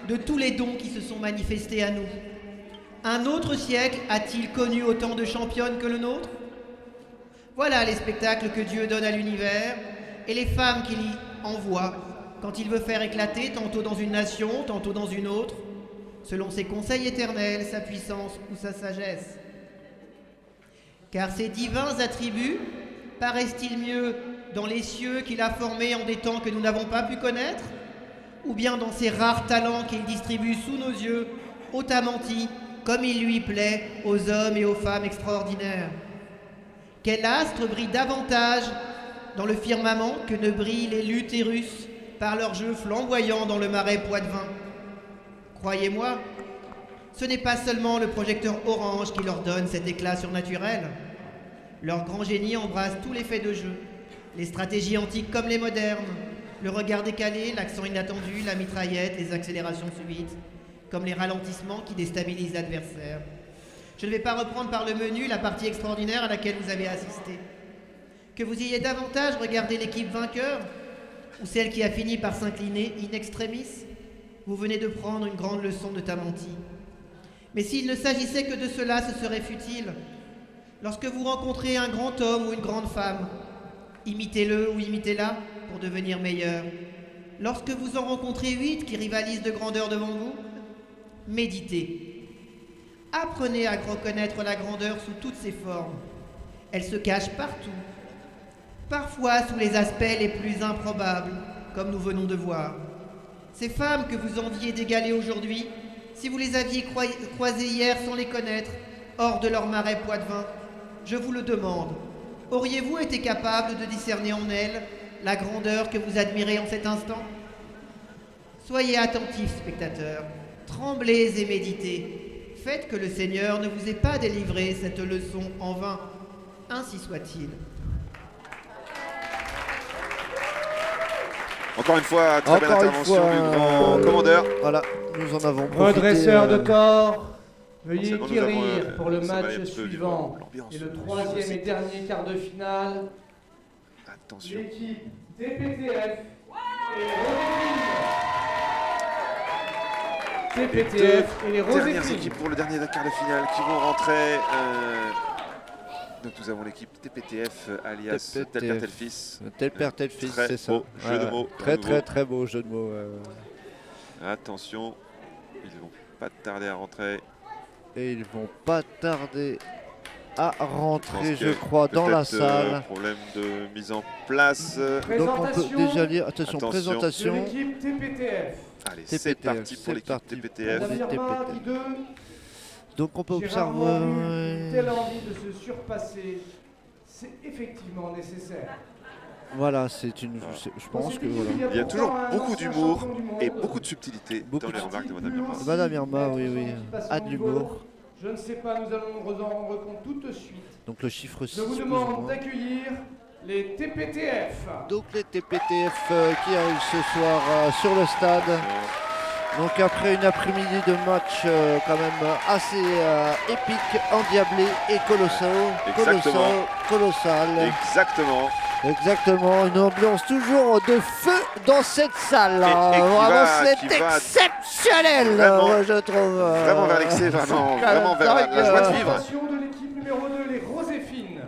de tous les dons qui se sont manifestés à nous. Un autre siècle a-t-il connu autant de championnes que le nôtre ? Voilà les spectacles que Dieu donne à l'univers et les femmes qu'il y envoie quand il veut faire éclater, tantôt dans une nation, tantôt dans une autre, selon ses conseils éternels, sa puissance ou sa sagesse. Car ces divins attributs paraissent-ils mieux dans les cieux qu'il a formés en des temps que nous n'avons pas pu connaître, ou bien dans ces rares talents qu'il distribue sous nos yeux au Tamanti, comme il lui plaît, aux hommes et aux femmes extraordinaires? Quel astre brille davantage dans le firmament que ne brillent les Lutérus par leurs jeux flamboyants dans le marais poitevin? Croyez-moi, ce n'est pas seulement le projecteur orange qui leur donne cet éclat surnaturel. Leur grand génie embrasse tous les faits de jeu, les stratégies antiques comme les modernes, le regard décalé, l'accent inattendu, la mitraillette, les accélérations subites, comme les ralentissements qui déstabilisent l'adversaire. Je ne vais pas reprendre par le menu la partie extraordinaire à laquelle vous avez assisté. Que vous ayez davantage regardé l'équipe vainqueur ou celle qui a fini par s'incliner in extremis, vous venez de prendre une grande leçon de Tamanti. Mais s'il ne s'agissait que de cela, ce serait futile. Lorsque vous rencontrez un grand homme ou une grande femme, imitez-le ou imitez-la pour devenir meilleur. Lorsque vous en rencontrez 8 qui rivalisent de grandeur devant vous, méditez. Apprenez à reconnaître la grandeur sous toutes ses formes. Elle se cache partout, parfois sous les aspects les plus improbables, comme nous venons de voir. Ces femmes que vous enviez d'égaler aujourd'hui, si vous les aviez croisées hier sans les connaître, hors de leur marais poitevin, je vous le demande, auriez-vous été capable de discerner en elles la grandeur que vous admirez en cet instant? Soyez attentifs, spectateurs, tremblez et méditez. Faites que le Seigneur ne vous ait pas délivré cette leçon en vain. Ainsi soit-il. Encore une fois, très belle intervention du grand commandeur. Voilà, nous en avons profité. Redresseur de corps, veuillez quérir pour le match suivant et le troisième et dernier quart de finale. Attention. L'équipe TPTF et les Roséfines. Dernières équipes pour le dernier quart de finale qui vont rentrer. Donc nous avons l'équipe TPTF alias Tel Père Tel Fils. Tel Père Tel Fils, c'est ça. Jeu de mots. Très beau jeu de mots. Attention, ils vont pas tarder à rentrer. Et ils vont pas tarder à rentrer, je crois, dans la salle. Problème de mise en place. Donc on peut déjà lire. Attention, présentation. L'équipe TPTF. Allez, c'est parti pour l'équipe TPTF. Donc on peut observer. Telle envie de se surpasser, c'est effectivement nécessaire. Voilà, c'est une. Je pense que voilà. Il y a toujours beaucoup d'humour et beaucoup de subtilité dans les remarques de Madame Irma. Madame Irma, oui, a de l'humour. Je ne sais pas, nous allons nous en rendre compte tout de suite. Donc le chiffre 6. Je vous demande d'accueillir les TPTF. Donc les TPTF qui arrivent ce soir sur le stade. Donc après une après-midi de match quand même assez épique, endiablé et colossal. Exactement, une ambiance toujours de feu dans cette salle. Vraiment, c'est exceptionnel, je trouve. Vraiment vers l'excès, vraiment vers la joie de vivre. Attention de l'équipe numéro 2, les Roséfines.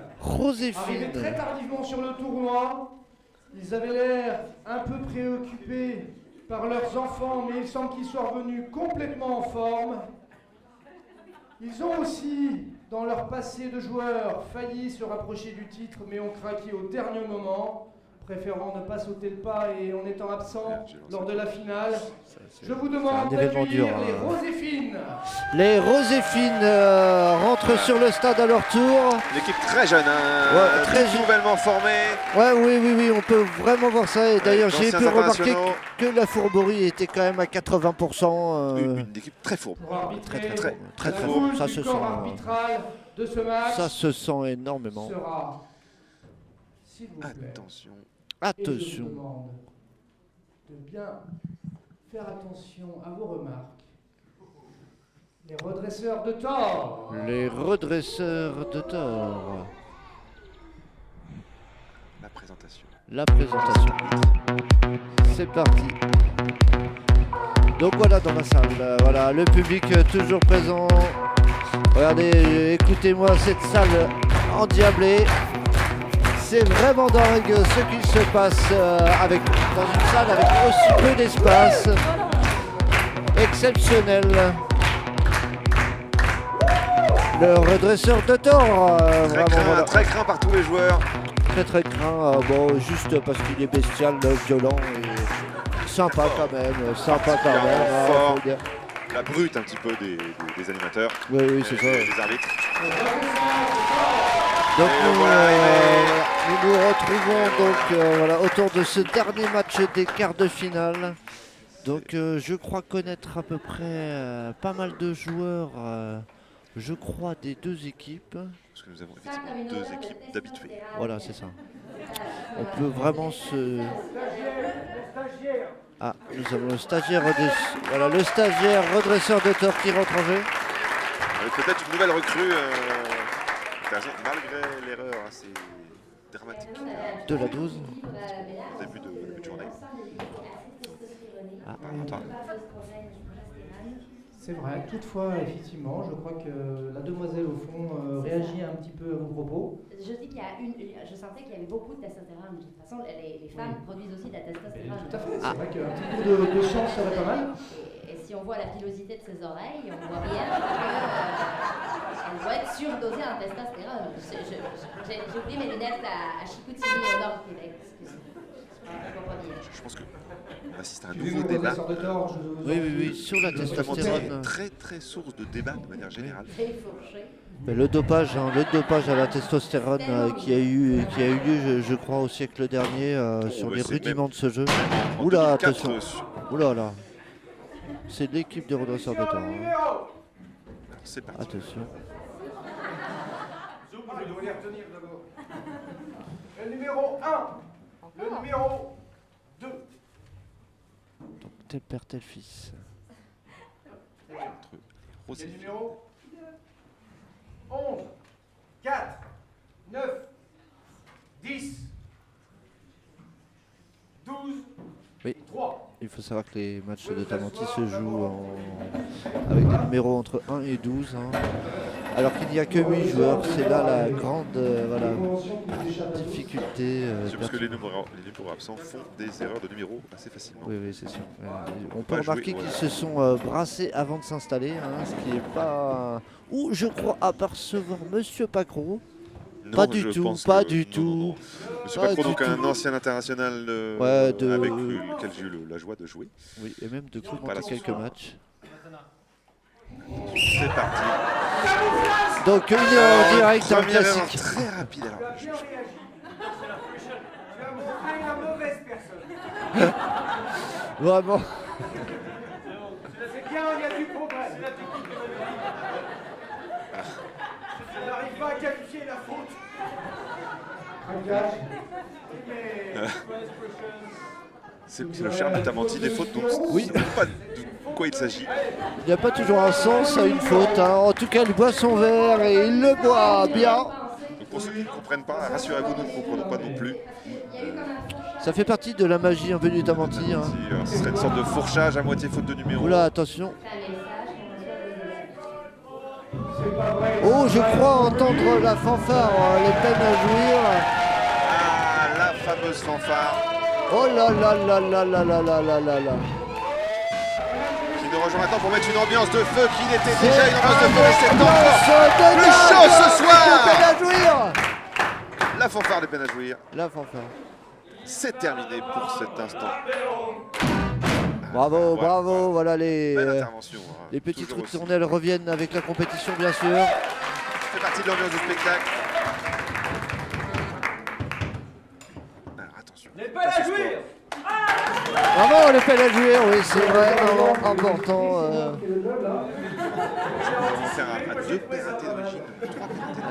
Arrivés très tardivement sur le tournoi, ils avaient l'air un peu préoccupés par leurs enfants, mais il semble qu'ils soient revenus complètement en forme. Ils ont aussi, dans leur passé de joueurs, failli se rapprocher du titre, mais ont craqué au dernier moment, préférant ne pas sauter le pas et en étant absents lors de la finale. Je vous demande d'accueillir les Roséfines. Les Roséfines rentrent sur le stade à leur tour. Une équipe très jeune, très nouvellement formée. Oui, on peut vraiment voir ça. Et d'ailleurs, j'ai pu remarquer que la fourberie était quand même à 80%. Une équipe très fourbe. Très fourbe. Ça se sent. De ce match ça se sent énormément. Sera, s'il vous plaît, Attention. Et je vous demande de bien faire attention à vos remarques. Les redresseurs de tort. Les redresseurs de tort. La présentation. C'est parti. Donc voilà dans la salle. Voilà, le public toujours présent. Regardez, écoutez-moi cette salle endiablée. C'est vraiment dingue ce qu'il se passe dans une salle avec aussi peu d'espace. exceptionnel. Le redresseur de tort. Très craint par tous les joueurs. Très craint, bon, juste parce qu'il est bestial, violent et sympa quand même. Sympa quand même. Fort. La brute un petit peu des animateurs. Oui, c'est ça. Des arbitres. Donc nous nous retrouvons donc voilà, autour de ce dernier match des quarts de finale. Donc je crois connaître à peu près pas mal de joueurs, je crois des deux équipes. Parce que nous avons effectivement deux équipes d'habitués. Voilà, c'est ça. On peut vraiment se... Ah, nous avons le stagiaire, voilà, le stagiaire redresseur de tort qui rentre en jeu. Avec peut-être une nouvelle recrue, malgré l'erreur assez dramatique de la 12. Au début de journée. Ah, c'est vrai, toutefois, effectivement, je crois que la demoiselle, au fond, réagit un petit peu à vos propos. Je dis qu'il y a je sentais qu'il y avait beaucoup de testostérone. De toute façon, les femmes produisent aussi de la testostérone. Tout à fait, c'est vrai qu'un petit coup de chance serait pas mal. Et si on voit la pilosité de ses oreilles, on voit bien qu'elle doit être surdosée en testostérone. J'ai oublié mes lunettes à Chicoutimi, au nord du Québec. Je pense qu'on assiste à un nouveau débat. Oui, sur la testostérone. Très source de débat de manière générale. Mais le dopage à la testostérone qui a eu lieu, je crois, au siècle dernier sur les rudiments de ce jeu. Oula, attention. Oula là. C'est l'équipe des redresseurs de tort. C'est parti. Attention. Je dois les retenir d'abord. Le numéro 1. Le numéro 2. Donc tel père, tel fils. Le numéro 11, 4, 9, 10, 12, oui. 3. Il faut savoir que les matchs de Tamanti se jouent avec des numéros entre 1 et 12. Alors qu'il n'y a que 8 joueurs, c'est là la grande difficulté. C'est parce que les numéros absents font des erreurs de numéros assez facilement. Oui, c'est sûr. On peut remarquer qu'ils se sont brassés avant de s'installer, ce qui n'est pas... Ou je crois apercevoir Monsieur Pacro. Non, pas du tout. Non. Monsieur Pacro, donc un ancien international avec lequel j'ai eu la joie de jouer. Oui, et même de commenter quelques matchs. C'est parti. Donc il est en direct, un classique. Très rapide alors. La mauvaise personne. Vraiment. C'est bien, il y a du progrès. Je n'arrive pas à qualifier la faute. C'est le charme de Tamanti, des fautes dont oui. on ne sait pas de quoi il s'agit. Il n'y a pas toujours un sens à une faute. En tout cas, il boit son verre et il le boit bien. Donc pour ceux qui ne comprennent pas, rassurez-vous, nous ne comprenons pas non plus. Ça fait partie de la magie un peu du Tamanti. Ce serait une sorte de fourchage à moitié faute de numéro. Oula, attention. Oh, je crois entendre la fanfare, les peines à jouir. Ah, la fameuse fanfare. Oh là là là là là là là là là là. Qui nous rejoint maintenant pour mettre une ambiance de feu, qui était déjà une ambiance de feu, mais c'est encore plus chaud ce soir. Les peines à jouir. La fanfare des peines à jouir. La fanfare. C'est terminé pour cet instant. Bravo, bravo, voilà les petites toujours ritournelles reviennent avec la compétition bien sûr. Ça fait partie de l'ambiance du spectacle. Alors attention. Les peines à jouir. Bravo les peines à jouir, oui c'est vrai, vraiment important. On va faire à 2 pénalités d'origine, 3 pénalités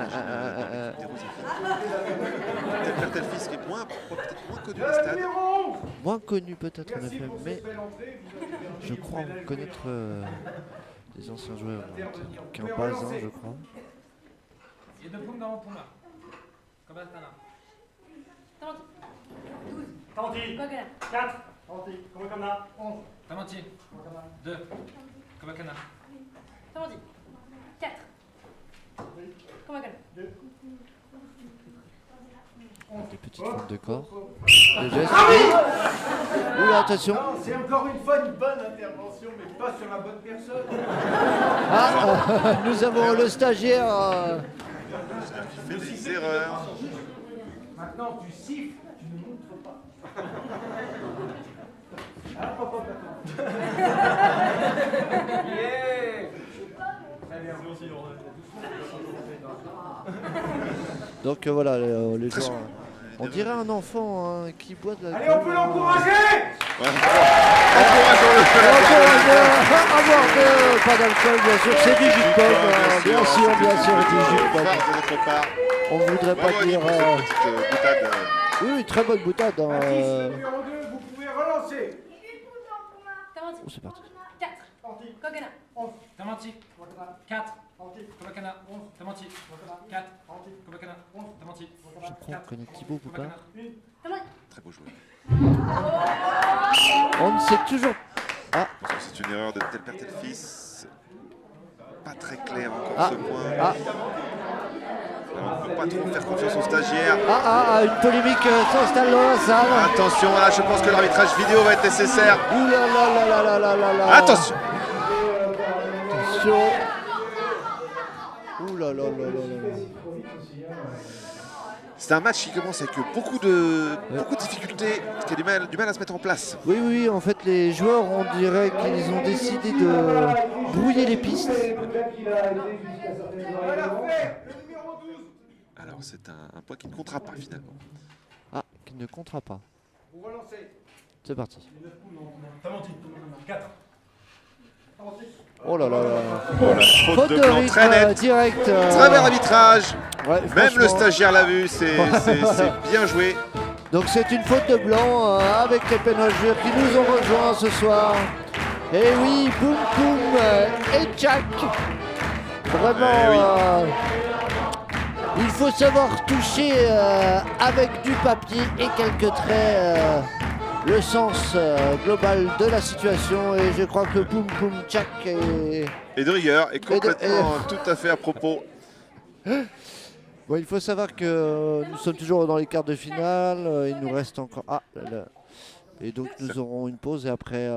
d'origine. Tel fils qui est peut-être moins connu des stades. Moins connu peut-être en effet, mais je crois connaître des anciens joueurs. Quimpas, je crois. Il y a 2 points dans mon Puma. Kobatana. Tamanti. 12. 4. Komakana. 11. Tamanti. 2. Komakana. Tamanti. 4. Komakana. 2. Des petites formes de corps. Des gestes. Oula, attention. Non, c'est encore une fois une bonne intervention, mais pas sur la bonne personne. Ah, nous avons le stagiaire. Il fait des erreurs. Maintenant, tu siffles, tu ne montres pas. Ah, papa, attends. Yeah. Très bien. Donc voilà, les joueurs. On dirait un enfant hein, qui boit de l'alcool. Allez, on peut l'encourager. Avoir pas d'alcool, bien sûr, c'est du jus de pomme. Bien sûr, du jus de pomme. On ne voudrait pas dire. Oui, très bonne boutade. Numéro 2, vous pouvez relancer. Tamanti. Oh, c'est parti. 4. Kogana. 11. Tamanti. 4. Kobakana. Tamanti. 4. Kobakana. Tamanti. Je crois qu'on connaît Thibaut ou pas. Très beau joueur. On ne sait toujours. Ah. C'est une erreur de tel père, tel fils. Pas très clair encore ce point. Ah. Alors, on ne peut pas trop faire confiance aux stagiaires. Une polémique s'installe dans la salle. Attention, là, je pense que l'arbitrage vidéo va être nécessaire. Ouh là là là là là là là. Attention. Attention. Ouh là là là là là. C'est un match qui commence avec beaucoup de difficultés, qui a du mal à se mettre en place. Oui, en fait, les joueurs, on dirait qu'ils ont décidé de brouiller les pistes. Alors, c'est un point qui ne comptera pas, finalement. Ah, qui ne comptera pas. Vous relancez. C'est parti. Tamanti. 4. Oh là là là. Faute de blanc très nette. Direct. Très bel arbitrage. Ouais, même le stagiaire l'a vu, c'est bien joué. Donc c'est une faute de blanc avec les pénalteurs qui nous ont rejoints ce soir. Et oui, boum boum et Jack. Vraiment, il faut savoir toucher avec du papier et quelques traits le sens global de la situation. Et je crois que boum boum Jack est... Et de rigueur, est complètement tout à fait à propos. Bon, il faut savoir que nous sommes toujours dans les quarts de finale. Il nous reste encore... Et donc nous aurons une pause et après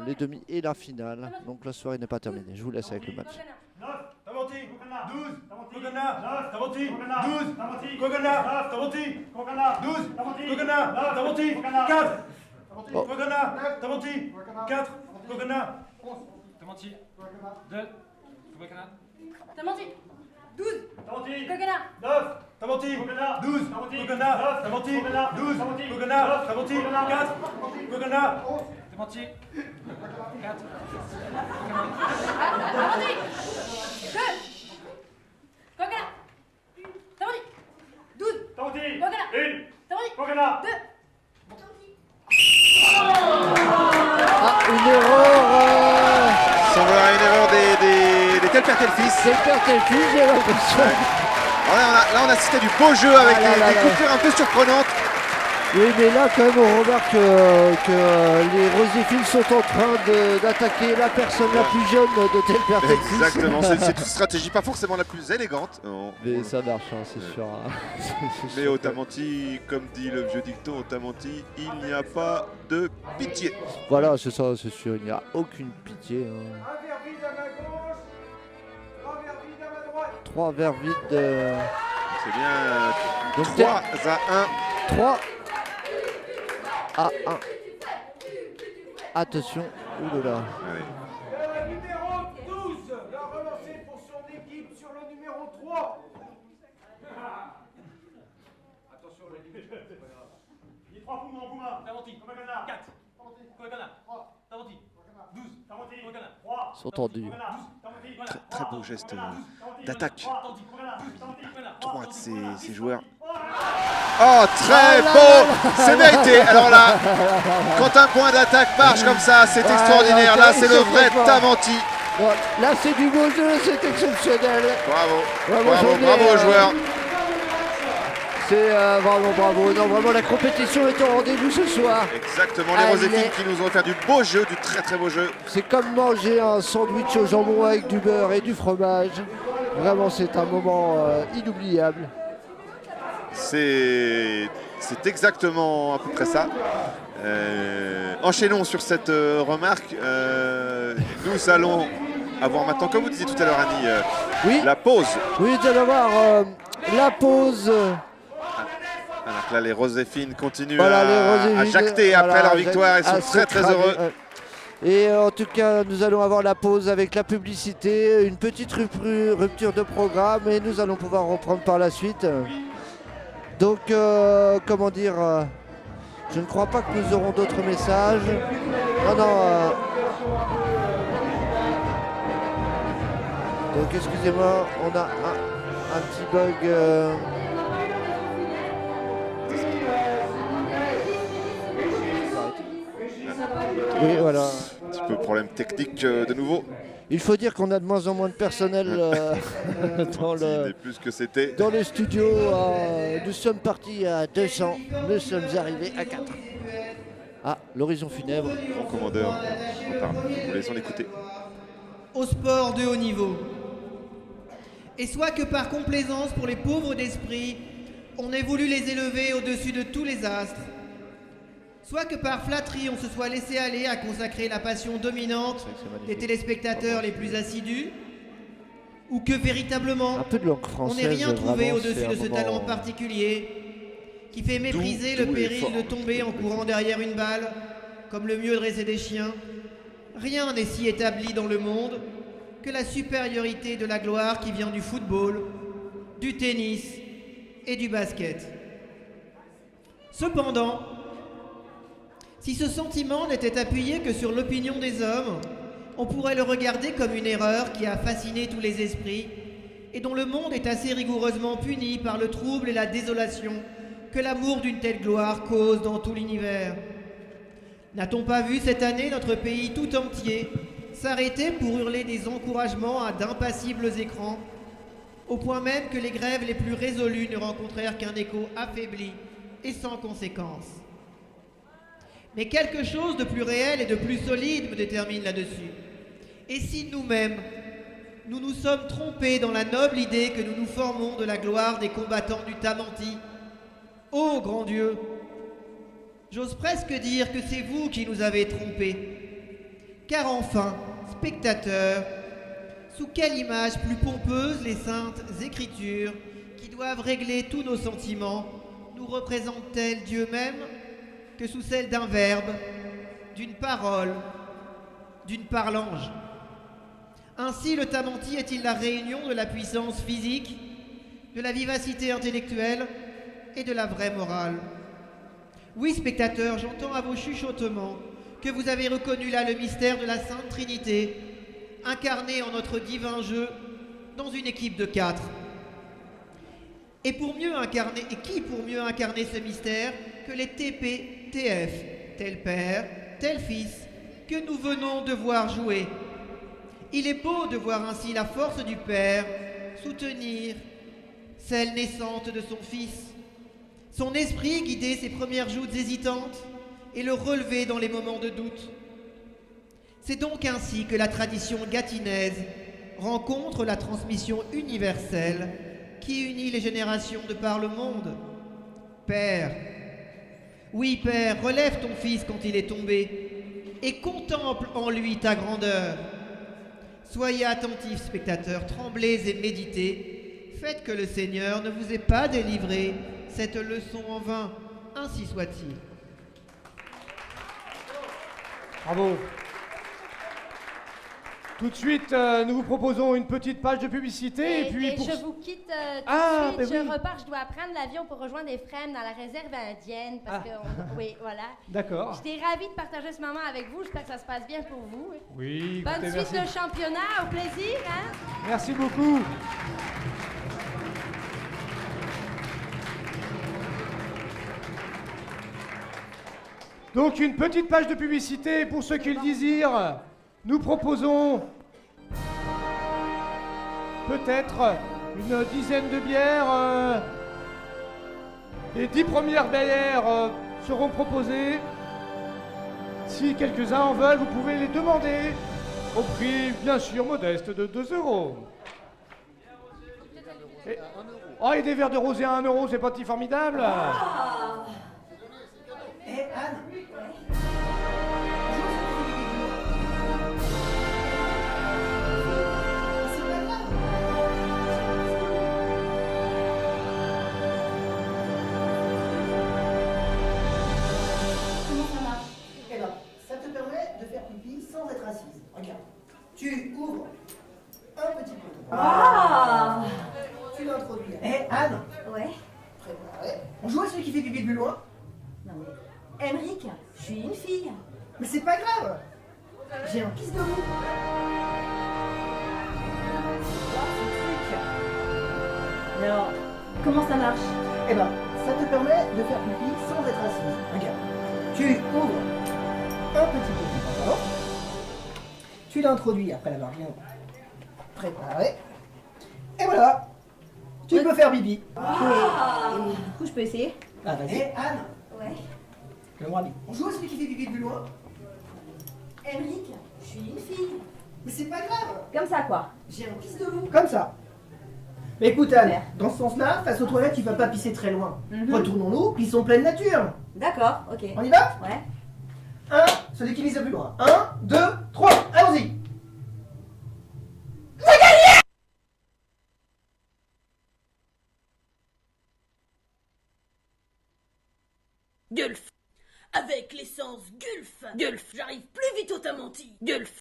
les demi et la finale. Donc la soirée n'est pas terminée. Je vous laisse avec le match. 9. Tamanti. 12. Kogana. 9. Tamanti. 12. Kogana. Tamanti. 12. Kogana. Tamanti. 4. Kogana. Tamanti. 4. Kogana. Tamanti. 2. Kogana. Tamanti. 12. Tamanti. Kogana. 9. Tamanti. 12. Kogana. Tamanti. 12. Kogana. Tamanti. 4. Kogana. Tamanti. 4. Tamanti. 2. Kogana. Tamanti. 12. Tamanti. Kogana. 1. Tamanti. Kogana. 2. Une erreur. Semblera une erreur des tel père tel fils. Tel père tel fils, j'ai l'impression. Là, on a assisté du beau jeu avec des coupures un peu surprenantes. Oui, mais là, quand même, on remarque que les Roséphiles sont en train d'attaquer la personne la plus jeune de tel père tel fils. Exactement, c'est une stratégie pas forcément la plus élégante. Mais ça marche, hein, c'est sûr. Mais au Tamanti, comme dit le vieux dicton, au Tamanti, il n'y a pas de pitié. Voilà, c'est ça, c'est sûr, il n'y a aucune pitié. Un verre vide à ma gauche, 3 verres vides à ma droite. 3 verres vides. C'est bien. Donc 3 à 1. 3 à 1. Attention. Ouh là là. Le numéro 12 va relancer pour son équipe sur le numéro 3. Attention, l'équipe. Il y a 3 poumons en Pouma. Tamanti. Kogana. 4. Kogana. 3. Tamanti. 12. Tamanti. Kogana. 3. Ils sont tendus. Très beau geste d'attaque. 3 de ces joueurs. Oh, très beau. C'est mérité. Alors là, quand un point d'attaque marche comme ça, c'est extraordinaire. Là, c'est le vrai Tamanti. Là, c'est du beau jeu, c'est exceptionnel. Bravo aux joueurs. C'est vraiment bravo. Non, vraiment, la compétition est au rendez-vous ce soir. Exactement, les Roséphiles qui nous ont fait du beau jeu, du très beau jeu. C'est comme manger un sandwich au jambon avec du beurre et du fromage. Vraiment, c'est un moment inoubliable. C'est exactement à peu près ça. Enchaînons sur cette remarque. Nous allons avoir maintenant, comme vous disiez tout à l'heure, Annie, oui. La pause. Oui, nous allons avoir la pause. Alors que là, les Roséfines continuent voilà, à jacter après leur victoire. Ils sont très très heureux. Et en tout cas, nous allons avoir la pause avec la publicité, une petite rupture de programme et nous allons pouvoir reprendre par la suite. Donc, comment dire, je ne crois pas que nous aurons d'autres messages. Non. Donc, excusez-moi, on a un petit bug. Oui, voilà. Un petit peu problème technique de nouveau. Il faut dire qu'on a de moins en moins de personnel dans le studio. Nous sommes partis à 200, nous sommes arrivés à 4. Ah, l'horizon funèbre. Mon commandeur, nous laissons l'écouter. Au sport de haut niveau. Et soit que par complaisance pour les pauvres d'esprit, on ait voulu les élever au-dessus de tous les astres, soit que par flatterie on se soit laissé aller à consacrer la passion dominante des téléspectateurs les plus assidus, ou que véritablement on n'ait rien trouvé au-dessus de ce talent particulier qui fait mépriser le péril de tomber en courant derrière une balle, comme le mieux dressé des chiens. Rien n'est si établi dans le monde que la supériorité de la gloire qui vient du football, du tennis et du basket. Cependant, si ce sentiment n'était appuyé que sur l'opinion des hommes, on pourrait le regarder comme une erreur qui a fasciné tous les esprits et dont le monde est assez rigoureusement puni par le trouble et la désolation que l'amour d'une telle gloire cause dans tout l'univers. N'a-t-on pas vu cette année notre pays tout entier s'arrêter pour hurler des encouragements à d'impassibles écrans, au point même que les grèves les plus résolues ne rencontrèrent qu'un écho affaibli et sans conséquence. Mais quelque chose de plus réel et de plus solide me détermine là-dessus. Et si nous-mêmes, nous nous sommes trompés dans la noble idée que nous nous formons de la gloire des combattants du Tamanti, ô grand Dieu, j'ose presque dire que c'est vous qui nous avez trompés. Car enfin, spectateurs, sous quelle image plus pompeuse les saintes écritures, qui doivent régler tous nos sentiments, nous représentent-elles Dieu même que sous celle d'un verbe, d'une parole, d'une parlange? Ainsi, le Tamanti est-il la réunion de la puissance physique, de la vivacité intellectuelle et de la vraie morale? Oui, spectateurs, j'entends à vos chuchotements que vous avez reconnu là le mystère de la Sainte Trinité, incarné en notre divin jeu dans une équipe de 4. Et qui pour mieux incarner ce mystère que les TP-TF, tel père, tel fils, que nous venons de voir jouer. Il est beau de voir ainsi la force du Père soutenir celle naissante de son Fils, son esprit guider ses premières joutes hésitantes et le relever dans les moments de doute. C'est donc ainsi que la tradition gatinaise rencontre la transmission universelle qui unit les générations de par le monde. Père, oui Père, relève ton fils quand il est tombé et contemple en lui ta grandeur. Soyez attentifs, spectateurs, tremblez et méditez. Faites que le Seigneur ne vous ait pas délivré cette leçon en vain, ainsi soit-il. Bravo. Tout de suite, nous vous proposons une petite page de publicité. Et puis je vous quitte tout de suite. Oui. Je repars, je dois prendre l'avion pour rejoindre Ephrem dans la réserve indienne. Parce que, oui, voilà. D'accord. J'étais ravie de partager ce moment avec vous. J'espère que ça se passe bien pour vous. Oui. Bonne écoutez, suite de championnat. Au plaisir. Hein? Merci beaucoup. Donc, une petite page de publicité pour ceux qui le désirent. Nous proposons peut-être une dizaine de bières. Les 10 premières bières seront proposées. Si quelques-uns en veulent, vous pouvez les demander au prix, bien sûr, modeste de 2 €. Oh, et des verres de rosé à 1 euro, c'est pas petit formidable. Eh, Anne. Eh ben, ça te permet de faire pipi sans être assise. Regarde. Tu ouvres un petit peu. Ah. Tu l'introduis. Eh, Anne. Ouais. Préparé. On joue à celui qui fait pipi le plus loin. Non mais, Emric, je suis une fille. Mais c'est pas grave. J'ai un pisse de roue. Mais alors, comment ça marche? Eh ben, ça te permet de faire pipi sans être assise. Regarde. Tu ouvres un petit peu du pantalon. Tu l'introduis après l'avoir bien préparé. Et voilà. Tu peux faire pipi. Et du coup, je peux essayer? Ah, vas-y. Eh, Anne. Ouais. Le ami. On joue à celui qui fait pipi le plus loin. Emric, je suis une fille. Mais c'est pas grave. Comme ça, quoi. J'ai un pisse de loup. Comme ça. Mais écoute, Anne, dans ce sens-là, face aux toilettes, tu vas pas pisser très loin. Retournons-nous, pissons pleine nature. D'accord, ok. On y va? Ouais. 1, celui qui vise le plus loin. 1, 2, 3, allons-y. J'ai gagné! Gulf. Avec l'essence Gulf. Gulf, j'arrive plus vite au Tamanti. Gulf.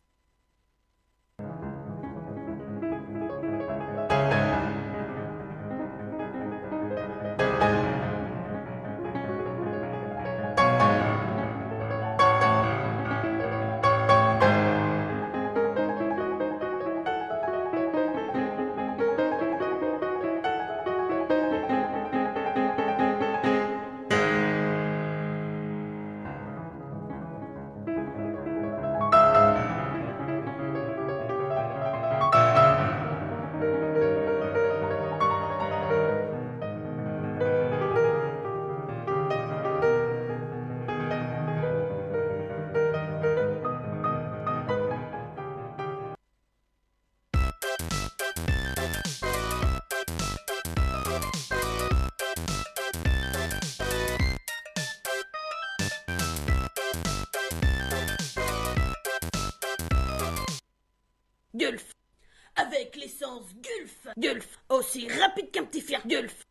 Gulf. Avec l'essence Gulf. Gulf. Aussi rapide qu'un petit fier. Gulf.